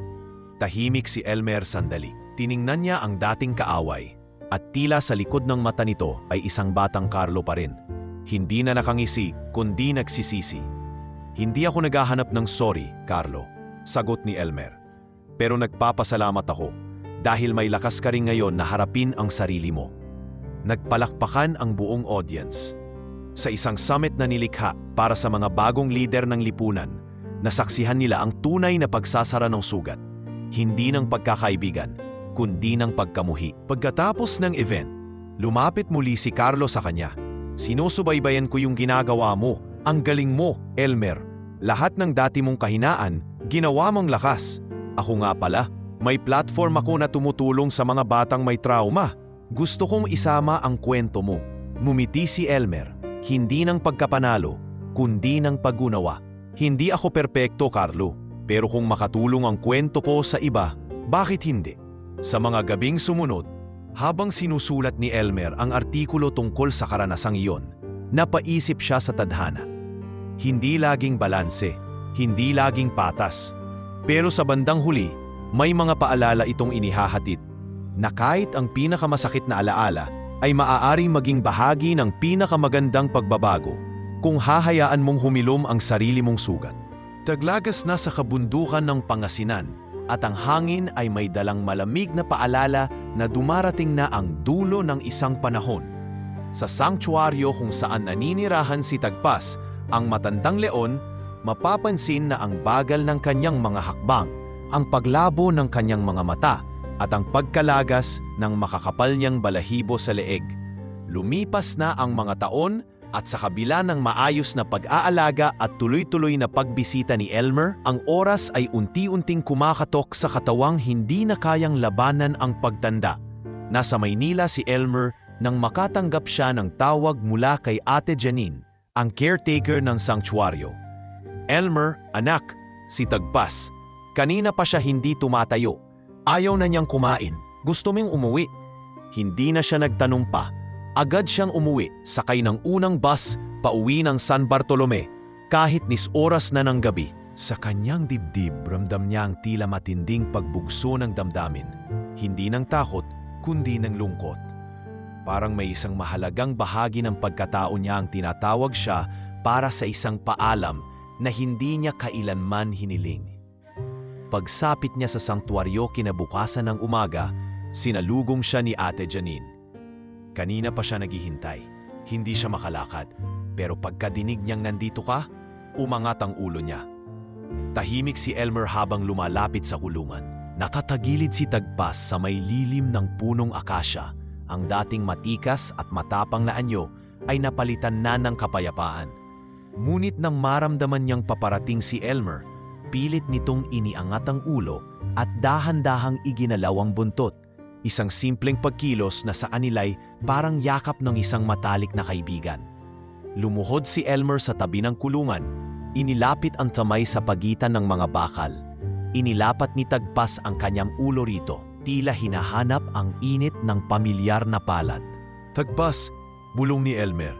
Tahimik si Elmer sandali. Tiningnan niya ang dating kaaway. At tila sa likod ng mata nito ay isang batang Carlo pa rin. Hindi na nakangisi, kundi nagsisisi. "Hindi ako naghahanap ng sorry, Carlo," sagot ni Elmer. "Pero nagpapasalamat ako dahil may lakas ka rin ngayon na harapin ang sarili mo." Nagpalakpakan ang buong audience. Sa isang summit na nilikha para sa mga bagong lider ng lipunan, nasaksihan nila ang tunay na pagsasara ng sugat. Hindi ng pagkakaibigan, kundi ng pagkamuhi. Pagkatapos ng event, lumapit muli si Carlo sa kanya. "Sinusubaybayan ko yung ginagawa mo. Ang galing mo, Elmer. Lahat ng dati mong kahinaan, ginawa mong lakas. Ako nga pala, may platform ako na tumutulong sa mga batang may trauma. Gusto kong isama ang kwento mo." Ngumiti si Elmer, hindi ng pagkapanalo, kundi ng pag-unawa. "Hindi ako perpekto, Carlo, pero kung makatulong ang kwento ko sa iba, bakit hindi?" Sa mga gabing sumunod, habang sinusulat ni Elmer ang artikulo tungkol sa karanasang iyon, napaisip siya sa tadhana. Hindi laging balanse, hindi laging patas. Pero sa bandang huli, may mga paalala itong inihahatid na kahit ang pinakamasakit na alaala ay maaaring maging bahagi ng pinakamagandang pagbabago kung hahayaan mong humilom ang sarili mong sugat. Taglagas na sa kabundukan ng Pangasinan at ang hangin ay may dalang malamig na paalala na dumarating na ang dulo ng isang panahon. Sa sanktuaryo kung saan naninirahan si Tagpas, ang matandang leon, mapapansin na ang bagal ng kanyang mga hakbang, ang paglabo ng kanyang mga mata, at ang pagkalagas ng makakapal niyang balahibo sa leeg. Lumipas na ang mga taon at sa kabila ng maayos na pag-aalaga at tuloy-tuloy na pagbisita ni Elmer, ang oras ay unti-unting kumakatok sa katawang hindi na kayang labanan ang pagtanda. Nasa Maynila si Elmer nang makatanggap siya ng tawag mula kay Ate Janine, ang caretaker ng sanktuaryo. "Elmer, anak, si Tagpas. Kanina pa siya hindi tumatayo. Ayaw na niyang kumain. Gusto mong umuwi." Hindi na siya nagtanong pa. Agad siyang umuwi, sakay ng unang bus pauwi ng San Bartolome, kahit nis oras na ng gabi. Sa kanyang dibdib, ramdam niya ang tila matinding pagbugso ng damdamin. Hindi ng takot, kundi ng lungkot. Parang may isang mahalagang bahagi ng pagkatao niya ang tinatawag siya para sa isang paalam na hindi niya kailanman hiniling. Pagsapit niya sa sanktuaryo kinabukasan ng umaga, sinalugong siya ni Ate Janine. Kanina pa siya naghihintay. Hindi siya makalakad. Pero pagkadinig niyang nandito ka, umangat ang ulo niya. Tahimik si Elmer habang lumalapit sa kulungan. Nakatagilid si Tagpas sa may lilim ng punong akasya. Ang dating matikas at matapang na anyo ay napalitan na ng kapayapaan. Ngunit nang maramdaman niyang paparating si Elmer, pilit nitong iniangat ang ulo at dahan-dahang iginalaw ang buntot. Isang simpleng pagkilos na sa kanila'y parang yakap ng isang matalik na kaibigan. Lumuhod si Elmer sa tabi ng kulungan. Inilapit ang kamay sa pagitan ng mga bakal. Inilapat ni Tagpas ang kanyang ulo rito, tila hinahanap ang init ng pamilyar na palad. Tagpas, bulong ni Elmer.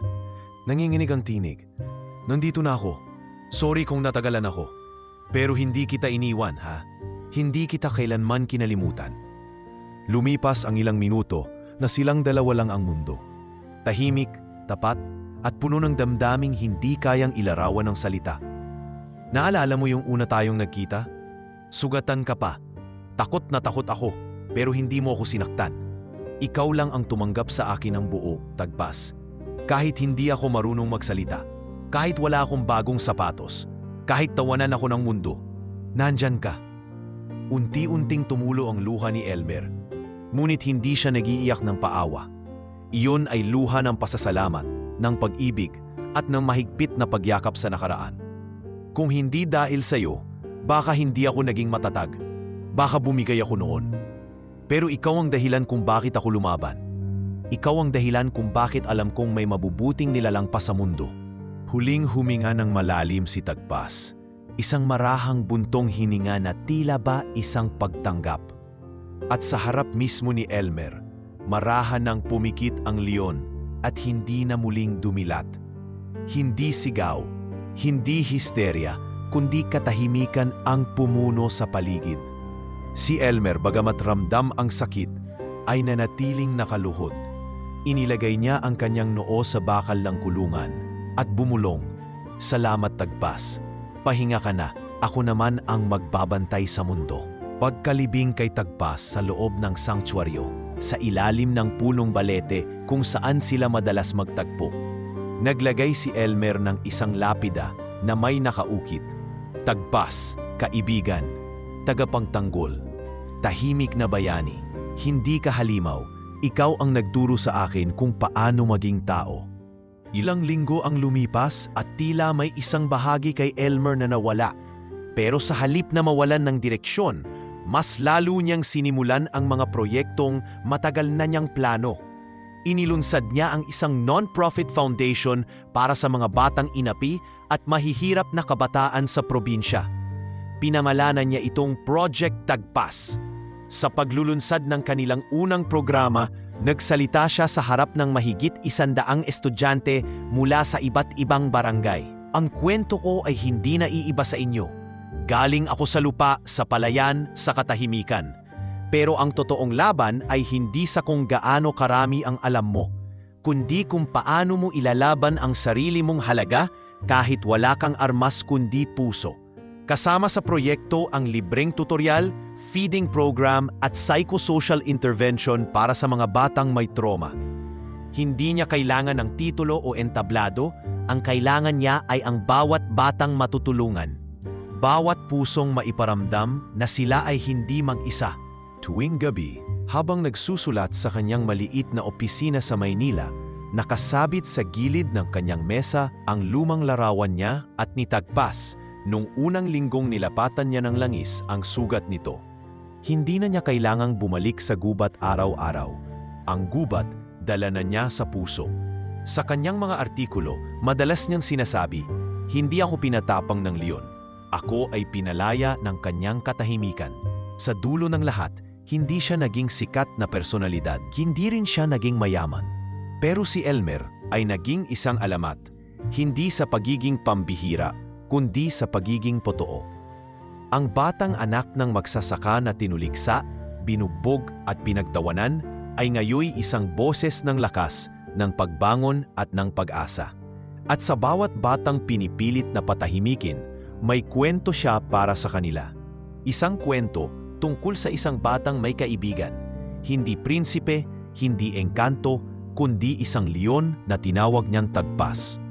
Nanginginig ang tinig. Nandito na ako. Sorry kung natagalan ako. Pero hindi kita iniwan, ha? Hindi kita kailanman kinalimutan. Lumipas ang ilang minuto na silang dalawa lang ang mundo. Tahimik, tapat, at puno ng damdaming hindi kayang ilarawan ng salita. Naalala mo yung una tayong nagkita? Sugatan ka pa. Takot na takot ako, pero hindi mo ako sinaktan. Ikaw lang ang tumanggap sa akin ng buo, Tagpas. Kahit hindi ako marunong magsalita, kahit wala akong bagong sapatos, kahit tawanan ako ng mundo, nandyan ka. Unti-unting tumulo ang luha ni Elmer, ngunit hindi siya nagiiyak ng paawa. Iyon ay luha ng pasasalamat, ng pag-ibig at ng mahigpit na pagyakap sa nakaraan. Kung hindi dahil sa'yo, baka hindi ako naging matatag. Baka bumigay ako noon. Pero ikaw ang dahilan kung bakit ako lumaban. Ikaw ang dahilan kung bakit alam kong may mabubuting nilalang pa sa mundo. Huling huminga ng malalim si Tagpas. Isang marahang buntong hininga na tila ba isang pagtanggap. At sa harap mismo ni Elmer, marahan ng pumikit ang leon at hindi na muling dumilat. Hindi sigaw, hindi histerya, kundi katahimikan ang pumuno sa paligid. Si Elmer, bagamat ramdam ang sakit, ay nanatiling nakaluhod. Inilagay niya ang kanyang noo sa bakal ng kulungan at bumulong, "Salamat, Tagpas. Pahinga ka na, ako naman ang magbabantay sa mundo." Pagkalibing kay Tagpas sa loob ng sanktuaryo, sa ilalim ng punong balete kung saan sila madalas magtagpo, naglagay si Elmer ng isang lapida na may nakaukit, "Tagpas, kaibigan, tagapagtanggol, tahimik na bayani, hindi ka halimaw, ikaw ang nagturo sa akin kung paano maging tao." Ilang linggo ang lumipas at tila may isang bahagi kay Elmer na nawala. Pero sa halip na mawalan ng direksyon, mas lalo niyang sinimulan ang mga proyektong matagal na niyang plano. Inilunsad niya ang isang non-profit foundation para sa mga batang inapi at mahihirap na kabataan sa probinsya. Pinangalanan niya itong Project Tagpas. Sa paglulunsad ng kanilang unang programa, nagsalita siya sa harap ng mahigit 100 estudyante mula sa iba't ibang barangay. "Ang kwento ko ay hindi naiiba sa inyo. Galing ako sa lupa, sa palayan, sa katahimikan. Pero ang totoong laban ay hindi sa kung gaano karami ang alam mo, kundi kung paano mo ilalaban ang sarili mong halaga kahit wala kang armas kundi puso." Kasama sa proyekto ang libreng tutorial, feeding program at psychosocial intervention para sa mga batang may trauma. Hindi niya kailangan ng titulo o entablado, ang kailangan niya ay ang bawat batang matutulungan. Bawat pusong maiparamdam na sila ay hindi mag-isa. Tuwing gabi, habang nagsusulat sa kanyang maliit na opisina sa Maynila, nakasabit sa gilid ng kanyang mesa ang lumang larawan niya at ni Tagpas. Nung unang linggong nilapatan niya ng langis ang sugat nito. Hindi na niya kailangang bumalik sa gubat araw-araw. Ang gubat dala na niya sa puso. Sa kanyang mga artikulo, madalas niyang sinasabi, "Hindi ako pinatapang ng leon. Ako ay pinalaya ng kanyang katahimikan." Sa dulo ng lahat, hindi siya naging sikat na personalidad. Hindi rin siya naging mayaman. Pero si Elmer ay naging isang alamat. Hindi sa pagiging pambihira, kundi sa pagiging totoo. Ang batang anak ng magsasaka na tinuliksa, binugbog at pinagtawanan ay ngayoy isang boses ng lakas, ng pagbangon at ng pag-asa. At sa bawat batang pinipilit na patahimikin, may kwento siya para sa kanila. Isang kwento tungkol sa isang batang may kaibigan, hindi prinsipe, hindi engkanto, kundi isang leon na tinawag niyang Tagpas.